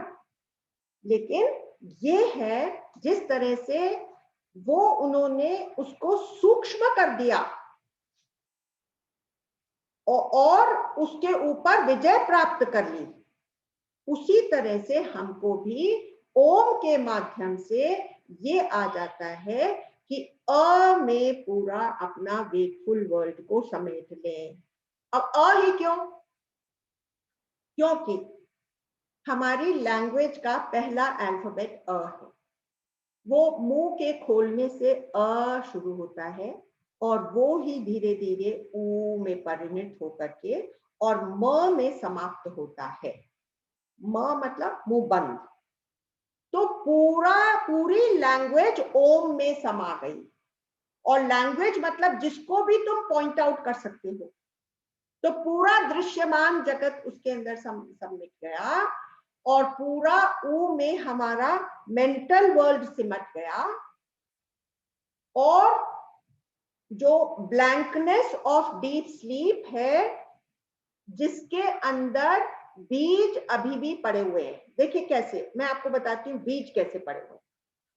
लेकिन ये है जिस तरह से वो उन्होंने उसको सूक्ष्म कर दिया और उसके ऊपर विजय प्राप्त कर ली, उसी तरह से हमको भी ओम के माध्यम से ये आ जाता है कि अ में पूरा अपना वेकफुल वर्ल्ड को समेट लें। अब अ ही क्यों? क्योंकि हमारी लैंग्वेज का पहला अल्फाबेट अ है। वो मुंह के खोलने से अ शुरू होता है, और वो ही धीरे धीरे ऊ में परिणत होकर के और म में समाप्त होता है। म मतलब मुंह बंद। तो पूरी लैंग्वेज ओम में समा गई, और लैंग्वेज मतलब जिसको भी तुम पॉइंट आउट कर सकते हो, तो पूरा दृश्यमान जगत उसके अंदर समिट गया, और पूरा ऊ में हमारा मेंटल वर्ल्ड सिमट गया, और जो ब्लैंकनेस ऑफ डीप स्लीप है जिसके अंदर बीज अभी भी पड़े हुए हैं। देखिए कैसे, मैं आपको बताती हूँ बीज कैसे पड़े हुए हैं।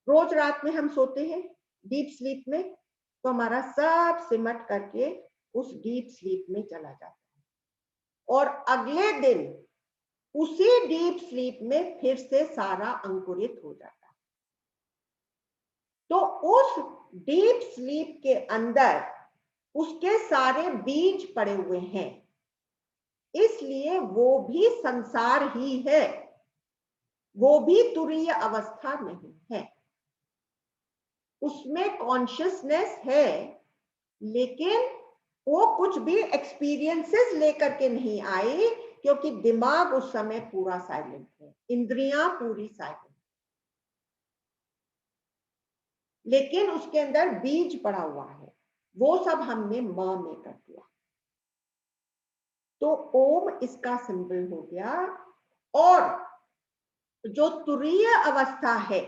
रोज रात में हम सोते हैं डीप स्लीप में, तो हमारा सब सिमट करके उस डीप स्लीप में चला जाता है, और अगले दिन उसी डीप स्लीप में फिर से सारा अंकुरित हो जाता है। तो उस डीप स्लीप के अंदर उसके सारे बीज पड़े हुए हैं, इसलिए वो भी संसार ही है, वो भी तुरीय अवस्था नहीं है। उसमें कॉन्शियसनेस है, लेकिन वो कुछ भी एक्सपीरियंसेस लेकर के नहीं आई, क्योंकि दिमाग उस समय पूरा साइलेंट है, इंद्रियां पूरी साइलेंट, लेकिन उसके अंदर बीज पड़ा हुआ है, वो सब हमने म में कर दिया। तो ओम इसका सिंबल हो गया। और जो तुरीय अवस्था है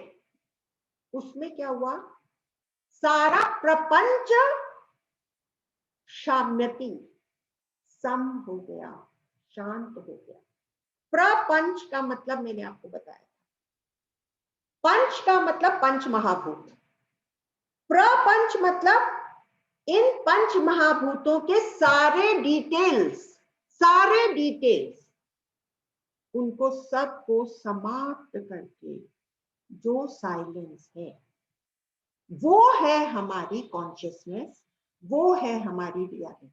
उसमें क्या हुआ, सारा प्रपंच शाम्यति, सम हो गया, शांत हो गया। प्रपंच का मतलब मैंने आपको बताया, पंच का मतलब पंच महाभूत, प्रपंच मतलब इन पंच महाभूतों के सारे डिटेल्स, उनको सबको समाप्त करके जो साइलेंस है, वो है हमारी कॉन्शियसनेस, वो है हमारी रियलिटी।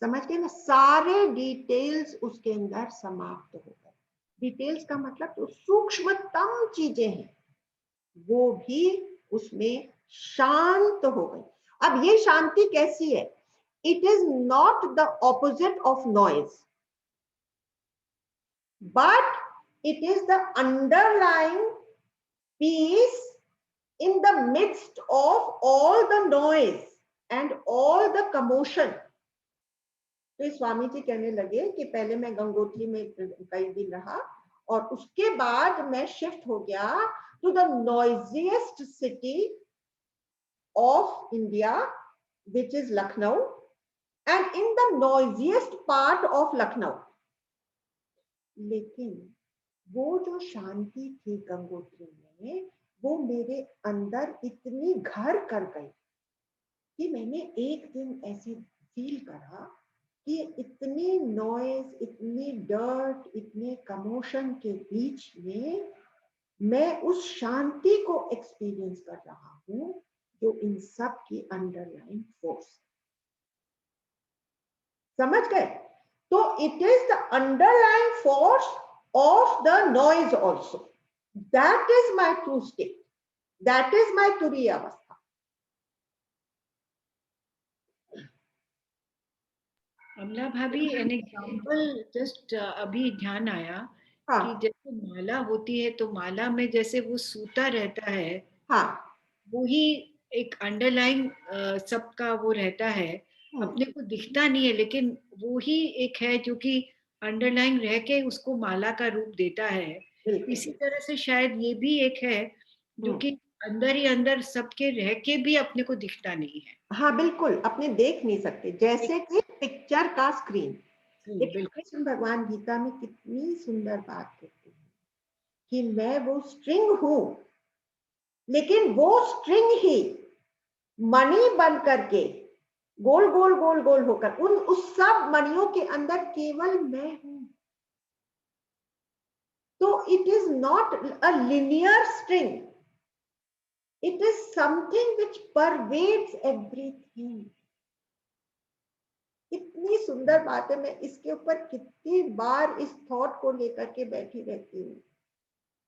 समझ गए ना, सारे डिटेल्स उसके अंदर समाप्त हो गए। डिटेल्स का मतलब जो सूक्ष्मतम चीजें हैं वो भी उसमें शांत हो गई। अब ये शांति कैसी है, it is not the opposite of noise, but it is the underlying peace in the midst of all the noise and all the commotion. तो स्वामी जी कहने लगे कि पहले मैं गंगोत्री में कई दिन रहा और उसके बाद मैं शिफ्ट हो गया to the noisiest city of India which is Lucknow, and in the noisiest part of Lucknow. लेकिन वो जो शांति थी गंगोत्री में, वो मेरे अंदर इतनी घर कर गई कि मैंने एक दिन ऐसे फील करा कि इतनी नॉइज, इतनी डर्ट, इतने कमोशन के बीच में मैं उस शांति को एक्सपीरियंस कर रहा हूं जो इन सब की अंडरलाइन फोर्स। समझ गए? तो it is the underline force of the noise also. That is my true state. That is my turiya avastha. अमला भाभी, एन एग्जाम्पल जस्ट अभी ध्यान आया हाँ, कि जैसे माला होती है तो माला में जैसे वो सूता रहता है, हाँ, वो ही एक अंडरलाइन सबका वो रहता है, अपने को दिखता नहीं है, लेकिन वो ही एक है जो कि अंडरलाइन रह के उसको माला का रूप देता है। इसी तरह से शायद ये भी एक है जो कि अंदर ही अंदर सबके रह के भी अपने को दिखता नहीं है। हाँ, बिल्कुल अपने देख नहीं सकते, जैसे कि पिक्चर का स्क्रीन। लेकिन कृष्ण भगवान गीता में कितनी सुंदर बात कहते हैं कि मैं वो स्ट्रिंग हूं, लेकिन वो स्ट्रिंग ही मणि बन करके गोल गोल गोल गोल होकर उस सब मणियों के अंदर केवल मैं हूं। तो it is not a linear string, it is something which pervades everything. इतनी सुंदर बात है, मैं इसके ऊपर कितनी बार इस थॉट को लेकर के बैठी रहती हूँ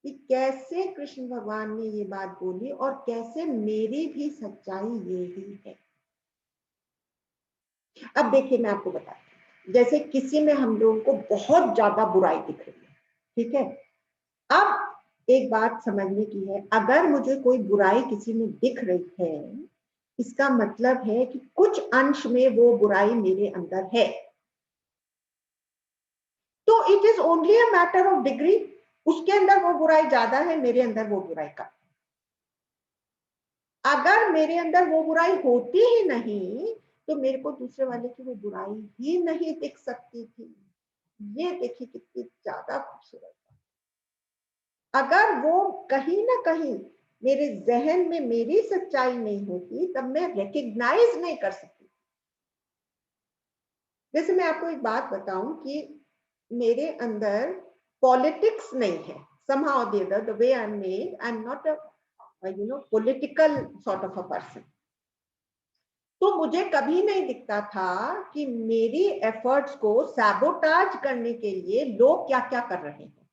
कि कैसे कृष्ण भगवान ने ये बात बोली और कैसे मेरी भी सच्चाई ये ही है। अब देखिए मैं आपको बताती हूँ, जैसे किसी में हम लोगों को बहुत ज्यादा बुराई दिख रही है, ठीक है। अब एक बात समझने की है, अगर मुझे कोई बुराई किसी में दिख रही है, इसका मतलब है कि कुछ अंश में वो बुराई मेरे अंदर है। तो it is only a matter of degree, उसके अंदर वो बुराई ज्यादा है, मेरे अंदर वो बुराई कम। अगर मेरे अंदर वो बुराई होती ही नहीं तो मेरे को दूसरे वाले की वो बुराई ही नहीं दिख सकती थी। ये देखिए कितनी ज्यादा खूबसूरत। अगर वो कहीं ना कहीं मेरे जहन में मेरी सच्चाई नहीं होती तब मैं रिकग्नाइज नहीं कर सकती। जैसे मैं आपको एक बात बताऊं कि मेरे अंदर पॉलिटिक्स नहीं है, somehow or the other, the way I'm made, I'm not a political sort of a person. तो मुझे कभी नहीं दिखता था कि मेरी एफर्ट्स को सैबोटाज करने के लिए लोग क्या क्या कर रहे हैं,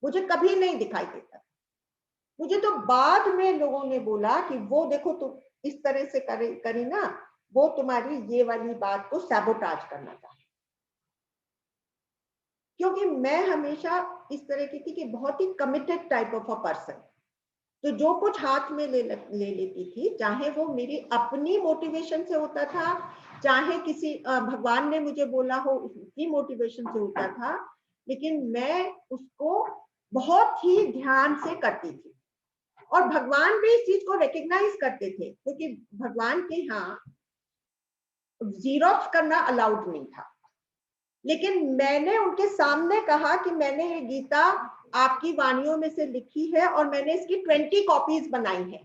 मुझे कभी नहीं दिखाई देता। मुझे तो बाद में लोगों ने बोला कि वो देखो तुम इस तरह से करी ना, वो तुम्हारी ये वाली बात को सैबोटाज करना चाहती। क्योंकि मैं हमेशा इस तरह की थी कि बहुत ही committed type of a person, तो जो कुछ हाथ में ले लेती थी, चाहे वो मेरी अपनी मोटिवेशन से होता था, चाहे किसी भगवान ने मुझे बोला हो उसकी मोटिवेशन से होता था, लेकिन मैं उसको बहुत ही ध्यान से करती थी। और भगवान भी इस चीज को रिकग्नाइज करते थे, क्योंकि भगवान के यहाँ जीरोक्स करना अलाउड नहीं था। लेकिन मैंने उनके सामने कहा कि मैंने ये गीता आपकी वाणियों में से लिखी है और मैंने इसकी 20 कॉपीज बनाई है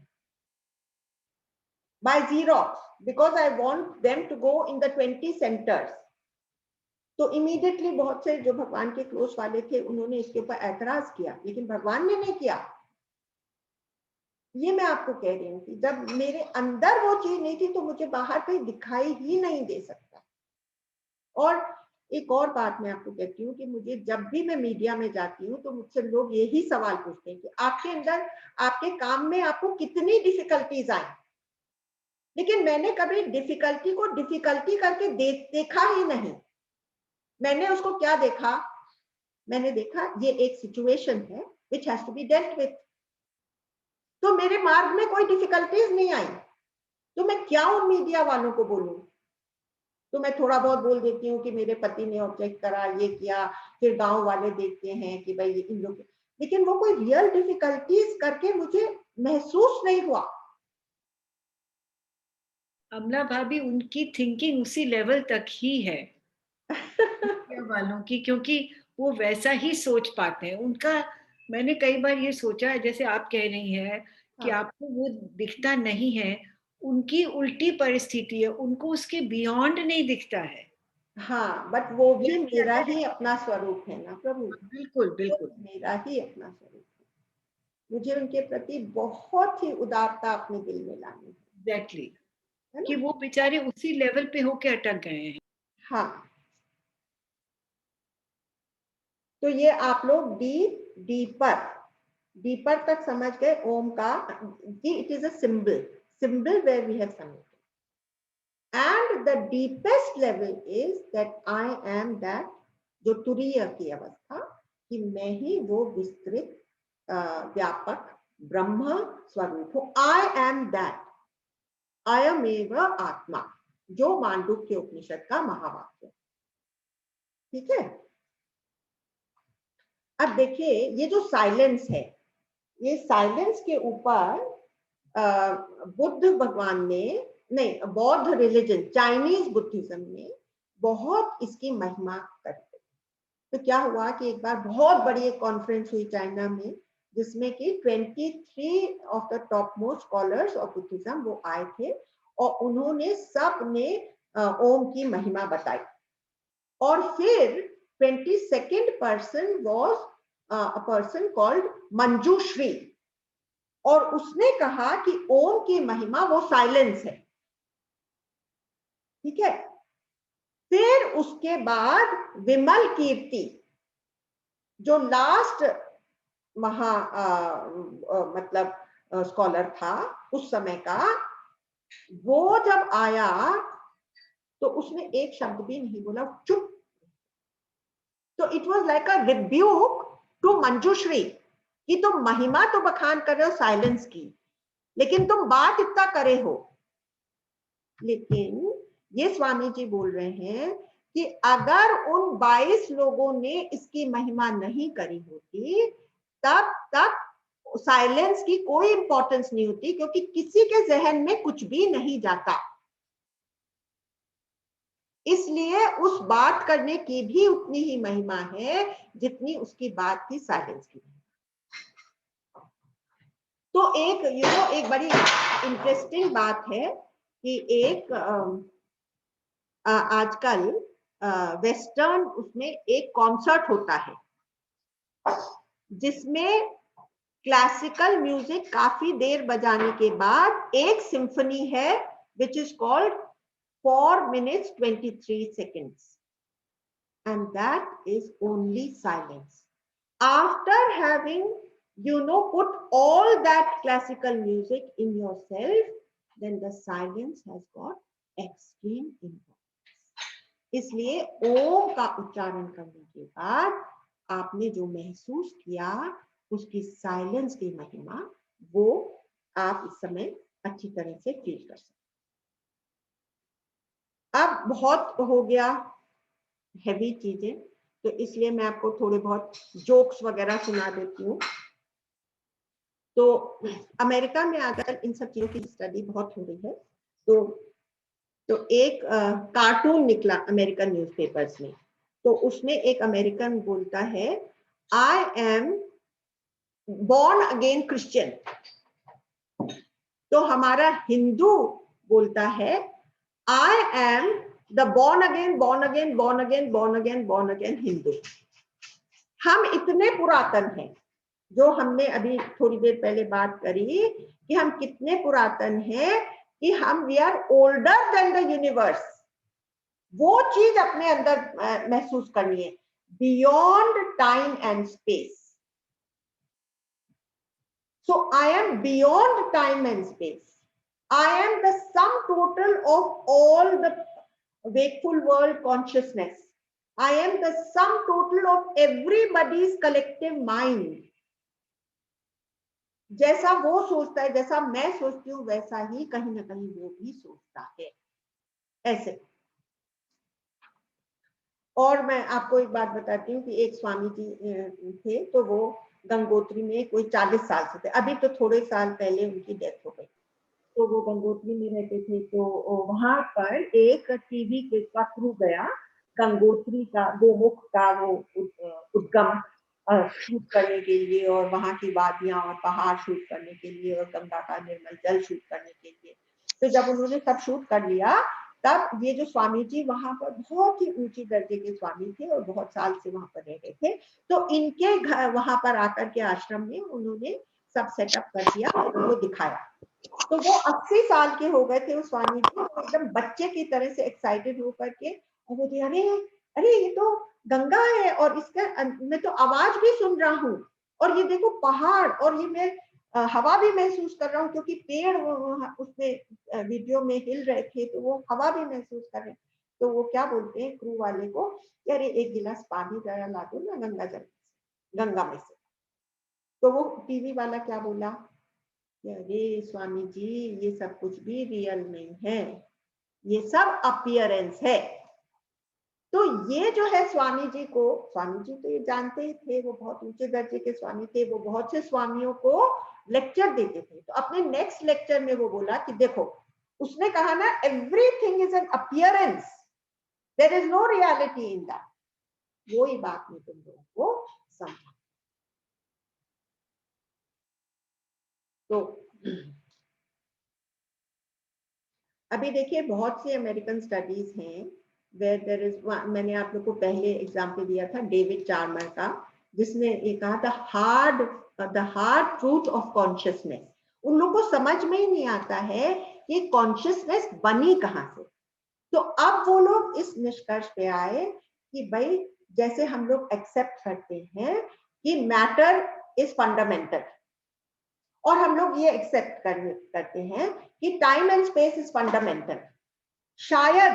by xerox, because I want them to go in the 20 centres. तो इमीडिएटली बहुत से जो भगवान के क्लोज वाले थे उन्होंने इसके ऊपर ऐतराज किया, लेकिन भगवान ने नहीं किया। ये मैं आपको कह रही हूँ कि जब मेरे अंदर वो चीज नहीं थी तो मुझे बाहर कहीं दिखाई ही नहीं दे सकता। और एक और बात मैं आपको कहती हूँ कि मुझे जब भी मैं मीडिया में जाती हूँ तो मुझसे लोग यही सवाल पूछते हैं कि आपके अंदर, आपके काम में आपको कितनी डिफिकल्टीज आई। लेकिन मैंने कभी डिफिकल्टी को डिफिकल्टी करके देखा ही नहीं। मैंने उसको क्या देखा, मैंने देखा ये एक सिचुएशन है which has to be dealt with. तो मेरे मार्ग में कोई डिफिकल्टीज नहीं आई, तो मैं क्या उन मीडिया वालों को बोलूं। तो मैं थोड़ा बहुत बोल देती हूँ कि मेरे पति ने ऑब्जेक्ट करा, ये किया, फिर गांव वाले देखते हैं कि भाई इन लोग, लेकिन वो कोई रियल डिफिकल्टीज करके मुझे महसूस नहीं हुआ। अमला भाभी, उनकी थिंकिंग उसी लेवल तक ही है वालों की, क्योंकि वो वैसा ही सोच पाते हैं। उनका, मैंने कई बार ये सोचा है, जैसे आप कह रही हैं कि हाँ, आपको वो दिखता नहीं है, उनकी उल्टी परिस्थिति है, उनको उसके बियॉन्ड नहीं दिखता है। हाँ, बट वो भी ये मेरा अगर, ही अपना स्वरूप है ना प्रभु, बिल्कुल वो बिल्कुल, मेरा ही अपना स्वरूप है। मुझे उनके प्रति बहुत ही उदारता अपने दिल में लानी है एग्जैक्टली, है कि ना। वो बेचारे उसी लेवल पे होके अटक गए हैं। हाँ, तो ये आप लोग डीपर तक समझ गए ओम का, कि it is a symbol where we have submitted, and the deepest level is that I am that, जो तुरीय की अवस्था, कि मैं ही वो विस्तृत व्यापक ब्रह्म स्वरूप हूं। आई एम दैट, अयमेव आत्मा, जो मांडुक्य उपनिषद का महावाक्य। ठीक है। अब देखिए ये जो साइलेंस है, ये साइलेंस के ऊपर बुद्ध भगवान ने, नहीं, बौद्ध रिलीजन, चाइनीज बुद्धिज्म ने बहुत इसकी महिमा करी। तो क्या हुआ कि एक बार बहुत बड़ी एक कॉन्फ्रेंस हुई चाइना में, जिसमें कि 23 of the top most scholars of Buddhism वो आए थे, और उन्होंने सब ने ओम की महिमा बताई। और फिर 22nd person was a person called Manjushri, और उसने कहा कि ओम की महिमा वो साइलेंस है। ठीक है। फिर उसके बाद विमल कीर्ति, जो लास्ट महा मतलब स्कॉलर था उस समय का, वो जब आया तो उसने एक शब्द भी नहीं बोला, चुप। तो it was like a rebuke to Manjushri कि तुम महिमा तो बखान कर रहे हो साइलेंस की, लेकिन तुम बात इतना करे हो। लेकिन ये स्वामी जी बोल रहे हैं कि अगर उन 22 लोगों ने इसकी महिमा नहीं करी होती, तब तक साइलेंस की कोई इंपॉर्टेंस नहीं होती, क्योंकि किसी के जहन में कुछ भी नहीं जाता। इसलिए उस बात करने की भी उतनी ही महिमा है जितनी उसकी बात थी साइलेंस की। तो एक एक बड़ी इंटरेस्टिंग बात है कि एक आजकल वेस्टर्न उसमें एक कॉन्सर्ट होता है, जिसमें क्लासिकल म्यूजिक काफी देर बजाने के बाद एक सिम्फनी है which is called 4 minutes 23 seconds, and that is only silence. After having, put all that classical music in yourself, then the silence has got extreme importance. इसलिए ओम का उच्चारण करने के बाद आपने जो महसूस किया उसकी साइलेंस की महिमा, वो आप इस समय अच्छी तरह से फील कर सकते। अब बहुत हो गया हैवी चीजें, तो इसलिए मैं आपको थोड़े बहुत जोक्स वगैरह सुना देती हूँ। तो अमेरिका में अगर इन सब चीजों की स्टडी बहुत हो रही है, तो एक कार्टून निकला अमेरिकन न्यूज़पेपर्स में। तो उसमें एक अमेरिकन बोलता है, I am born again Christian. तो हमारा हिंदू बोलता है, I am the born again Hindu. हम इतने पुरातन हैं, जो हमने अभी थोड़ी देर पहले बात करी कि हम कितने पुरातन हैं, कि हम we are older than the universe. वो चीज अपने अंदर महसूस करनी है, beyond time and space. So I am beyond time and space. I am the sum total of all the wakeful world consciousness. I am the sum total of everybody's collective mind. जैसा वो सोचता है, जैसा मैं सोचती हूँ, वैसा ही कहीं ना कहीं वो भी सोचता है, ऐसे। और मैं आपको एक बात बताती हूँ कि एक स्वामी जी थे, तो वो गंगोत्री में कोई 40 साल से थे। अभी तो थोड़े साल पहले उनकी डेथ हो गई। तो वो गंगोत्री में रहते थे। तो वहां पर एक टीवी का क्रू गया गंगोत्री का गोमुख का वो उद्गम शूट करने के लिए, और वहां की वादियां और पहाड़ शूट करने के लिए, और गंगा का निर्मल जल शूट करने के लिए। तो जब उन्होंने सब शूट कर लिया, तब ये जो स्वामी जी वहां पर बहुत ही ऊंची दर्जे के स्वामी थे और बहुत साल से वहां पर रह रहे थे। तो इनके घर वहां पर आकर के आश्रम में उन्होंने सब सेटअप कर दिया और उनको दिखाया। तो वो 80 साल के हो गए थे उस स्वामी जी, एकदम बच्चे की तरह से एक्साइटेड होकर के, और वो अरे अरे ये तो गंगा है, और इसका मैं तो आवाज भी सुन रहा हूँ, और ये देखो पहाड़, और ये मैं हवा भी महसूस कर रहा हूँ, क्योंकि पेड़ उसमें वीडियो में हिल रहे थे, तो वो हवा भी महसूस कर रहे हैं। तो वो क्या बोलते हैं क्रू वाले को, अरे एक गिलास पानी जरा ला दो ना गंगा में से। तो वो टीवी वाला क्या बोला, अरे स्वामी जी ये सब कुछ भी रियल नहीं है, ये सब अपीयरेंस है। तो ये जो है स्वामी जी तो ये जानते ही थे, वो बहुत ऊंचे दर्जे के स्वामी थे, वो बहुत से स्वामियों को लेक्चर देते थे। तो अपने नेक्स्ट लेक्चर में वो बोला कि देखो, उसने कहा ना, everything is an appearance, there is no reality in that. वो ही बात में तुम लोगों को समझा। तो अभी देखिए बहुत सी अमेरिकन स्टडीज हैं वेयर देयर इज, मैंने आप लोग को पहले एग्जांपल दिया था डेविड चार्मर का, जिसने ये कहा था the hard truth of consciousness. उन लोगों को समझ में ही नहीं आता है कि कॉन्शियसनेस बनी कहाँ से। तो अब वो लोग इस निष्कर्ष पे आए कि भाई जैसे हम लोग एक्सेप्ट करते हैं कि मैटर इज फंडामेंटल, और हम लोग ये एक्सेप्ट करते हैं कि time and space is fundamental, शायद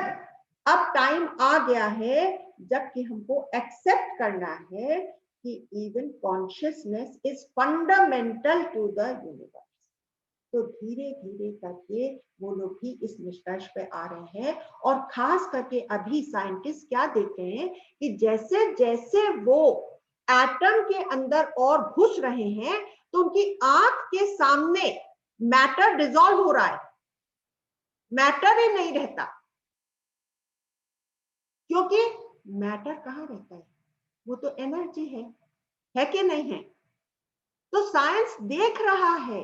अब टाइम आ गया है जबकि हमको एक्सेप्ट करना है कि even consciousness is fundamental to the universe. तो धीरे धीरे करके वो लोग भी इस निष्कर्ष पे आ रहे हैं, और खास करके अभी साइंटिस्ट क्या देखते हैं कि जैसे जैसे वो एटम के अंदर और घुस रहे हैं, तो उनकी आंख के सामने मैटर डिसॉल्व हो रहा है, मैटर ही नहीं रहता। क्योंकि मैटर कहाँ रहता है, वो तो एनर्जी है कि नहीं है। तो साइंस देख रहा है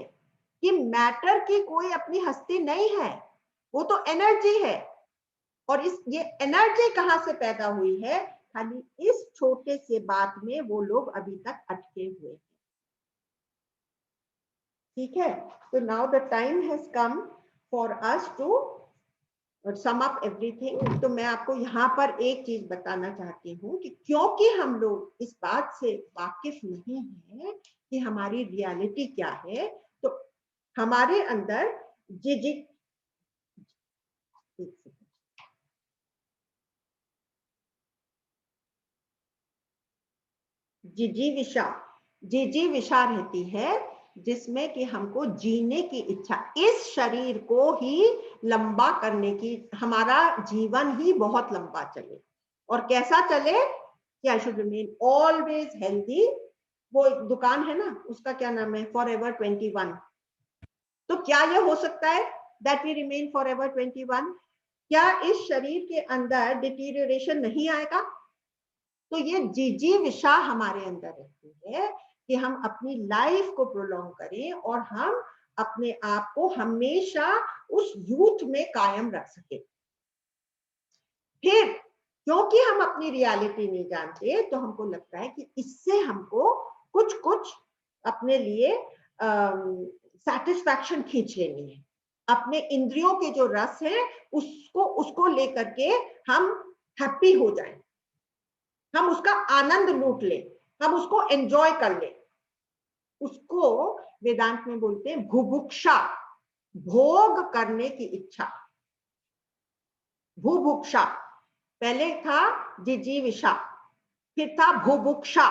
कि मैटर की कोई अपनी हस्ती नहीं है, वो तो एनर्जी है। और ये एनर्जी कहाँ से पैदा हुई है, खाली इस छोटे से बात में वो लोग अभी तक अटके हुए हैं। ठीक है, तो now the time has come for us to sum up everything. तो मैं आपको यहाँ पर एक चीज बताना चाहती हूँ कि क्योंकि हम लोग इस बात से वाकिफ नहीं है कि हमारी रियलिटी क्या है, तो हमारे अंदर जिजीविषा रहती है, जिसमें कि हमको जीने की इच्छा, इस शरीर को ही लंबा करने की, हमारा जीवन ही बहुत लंबा चले। और कैसा चले कि I should remain always healthy. वो एक दुकान है ना, उसका क्या नाम है, फॉरएवर 21। तो क्या ये हो सकता है दैट वी रिमेन फॉरएवर 21? क्या इस शरीर के अंदर डिटीरियोरेशन नहीं आएगा? तो ये जिजीविषा हमारे अंदर रहती है कि हम अपनी लाइफ को प्रोलॉन्ग करें और हम अपने आप को हमेशा उस यूथ में कायम रख सके। फिर क्योंकि हम अपनी रियलिटी नहीं जानते, तो हमको लगता है कि इससे हमको कुछ कुछ अपने लिए सैटिस्फैक्शन खींच लेनी है। अपने इंद्रियों के जो रस है उसको लेकर के हम हैप्पी हो जाएं, हम उसका आनंद लूट लें, हम उसको एंजॉय कर लें। उसको वेदांत में बोलते हैं भुभुक्षा, भोग करने की इच्छा। भुभुक्षा पहले था जिजीविषा, फिर था भुभुक्षा,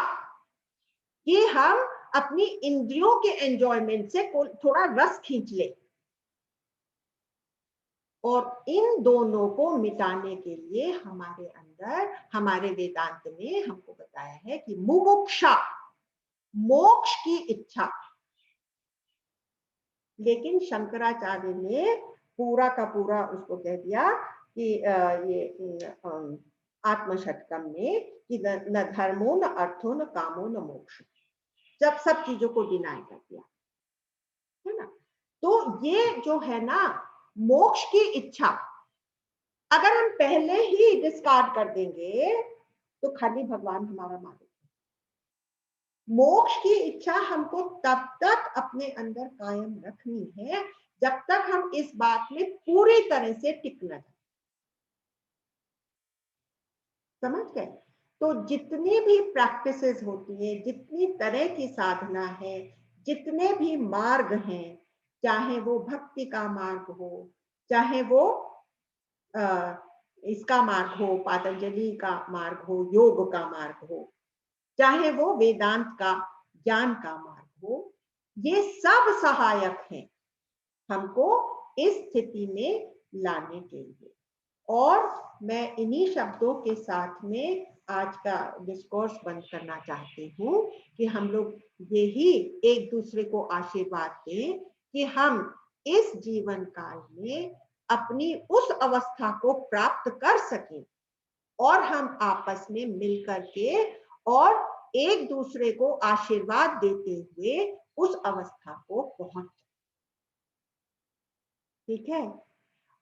कि हम अपनी इंद्रियों के एंजॉयमेंट से थोड़ा रस खींच ले। और इन दोनों को मिटाने के लिए हमारे अंदर, हमारे वेदांत में हमको बताया है कि मुमुक्षा, मोक्ष की इच्छा। लेकिन शंकराचार्य ने पूरा का पूरा उसको कह दिया कि ये आत्मषटकम में कि न धर्मो न अर्थो न कामो न मोक्ष, जब सब चीजों को डिनाई कर दिया है ना। तो ये जो है ना मोक्ष की इच्छा, अगर हम पहले ही डिस्कार्ड कर देंगे तो खाली भगवान हमारा मालिक है। मोक्ष की इच्छा हमको तब तक अपने अंदर कायम रखनी है जब तक हम इस बात में पूरी तरह से टिक न जाए। समझ गए? तो जितनी भी प्रैक्टिसेस होती है, जितनी तरह की साधना है, जितने भी मार्ग हैं, चाहे वो भक्ति का मार्ग हो, चाहे वो इसका मार्ग हो, पतंजलि का मार्ग हो, योग का मार्ग हो, चाहे वो वेदांत का ज्ञान का मार्ग हो, ये सब सहायक हैं हमको इस स्थिति में लाने के लिए। और मैं इन्हीं शब्दों के साथ में आज का डिस्कोर्स बंद करना चाहती हूँ कि हम लोग यही एक दूसरे को आशीर्वाद दें कि हम इस जीवन काल में अपनी उस अवस्था को प्राप्त कर सकें और हम आपस में मिलकर के और एक दूसरे को आशीर्वाद देते हुए उस अवस्था को पहुंच। ठीक है?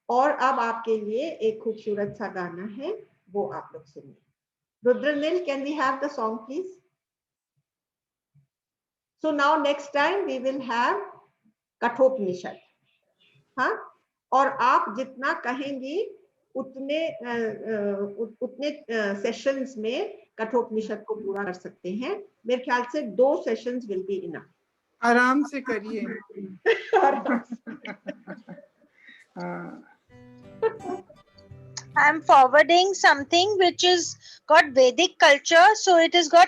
और अब आपके लिए एक खूबसूरत सा गाना है, वो आप लोग सुनिए। Rudranil, can we have the song please? So now next time we will have Kathopanishad. हाँ, और आप जितना कहेंगी उतने सेशंस में कठोपनिषद को पूरा कर सकते हैं। मेरे ख्याल से 2 सेशंस विल बी इनफ। आराम से करिए। I'm forwarding something which is got Vedic culture, so it has got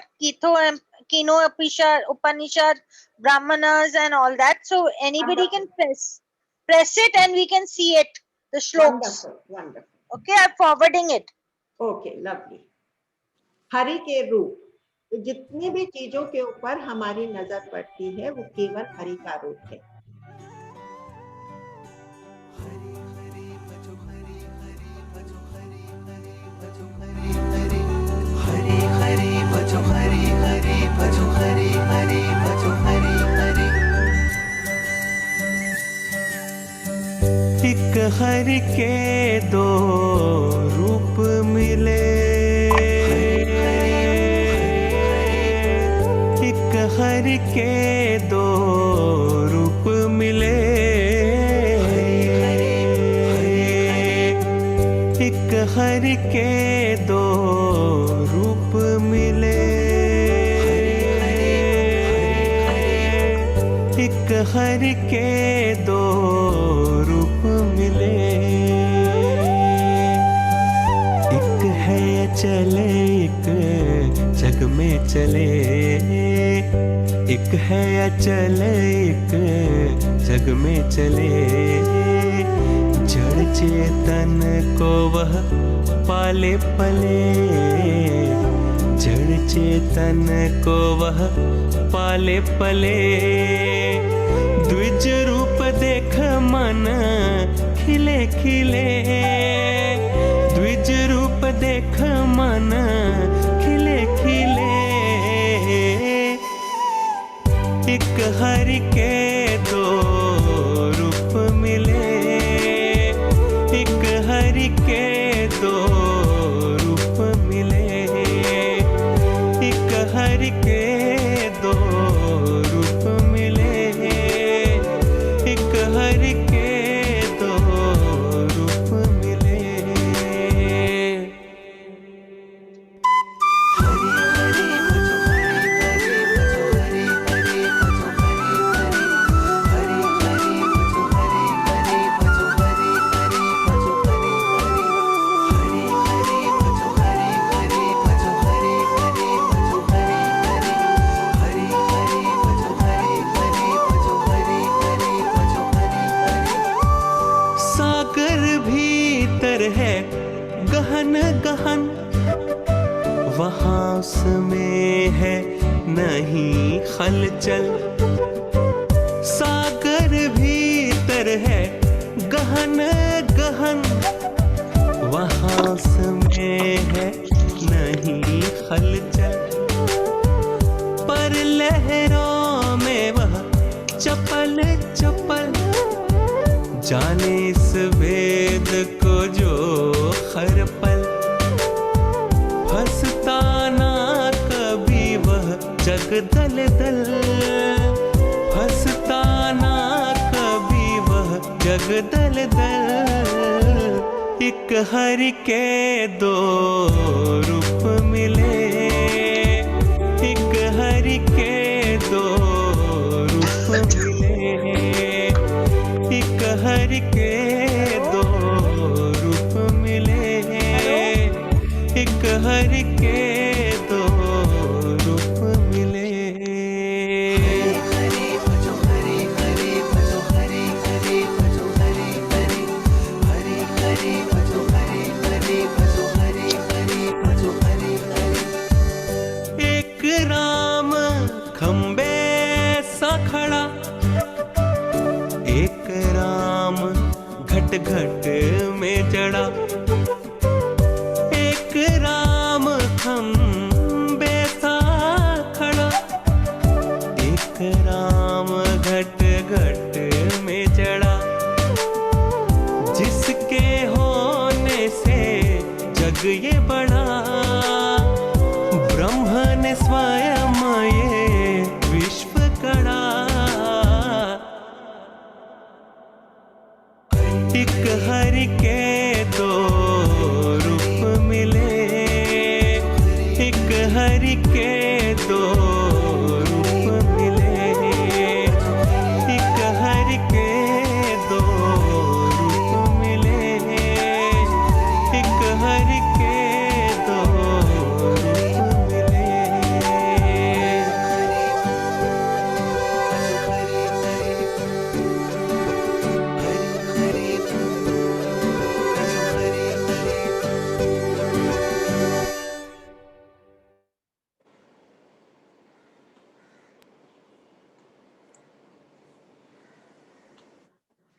Kino Upanishad, Brahmanas and all that. So anybody can press it and we can see it, the shlokas. Wonderful, wonderful. Okay, I'm forwarding it. Okay, lovely. Hari के रूप, तो जितनी भी चीजों के ऊपर हमारी नजर पड़ती है वो केवल हरि का रूप है। एक हरि के 2 रूप मिले, एक हरि के 2 रूप हरि के दो रूप मिले, एक हरि के दो रूप मिले, एक है चले एक जग में चले, एक है अचल एक जग में चले, जड़ चेतन को वह पाले पले, जड़ चेतन को वह पाले पले, द्विज रूप देख मन खिले खिले, द्विज रूप देख मन खिले खिले, एक हरि के दो रूप मिले, एक हरि के दो रूप मिले, एक हरि के दो रूप मिले, एक हरि के दो रूप मिले। सागर भीतर है गहन गहन, वहाँ उसमें है नहीं हलचल, सागर भीतर है गहन गहन, वहाँ उसमें है नहीं हलचल, पर लहरों में वह चपल चपल, जाने इस वेद को जो हर पल, फंसता ना कभी वह जग दल दल, फंसता ना कभी वह जग दल दल, एक हरि के दो रूप मिले, एक हरि के दो रूप मिले, एक हरि के दो रूप मिले, एक हरि के दो रूप मिले। एक राम खंबे सा खड़ा, एक राम घट घट में जड़ा, एक राम खंबे सा खड़ा, एक राम घट घट में जड़ा, जिसके होने से जग ये बड़ा, ब्रह्म ने स्वयं ये विश्व गढ़ा, एक हरि के दो रूप मिले, एक हरि के दो रूप मिले, एक हरि के दो रूप मिले, एक हरि के दो रूप मिले।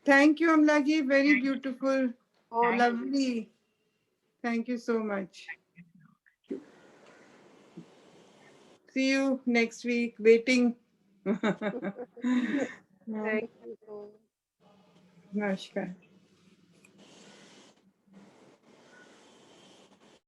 Thank you, Amla ji. Very beautiful. Oh, lovely. Thank you so much. See you next week. Waiting. Thank you. Namaskar.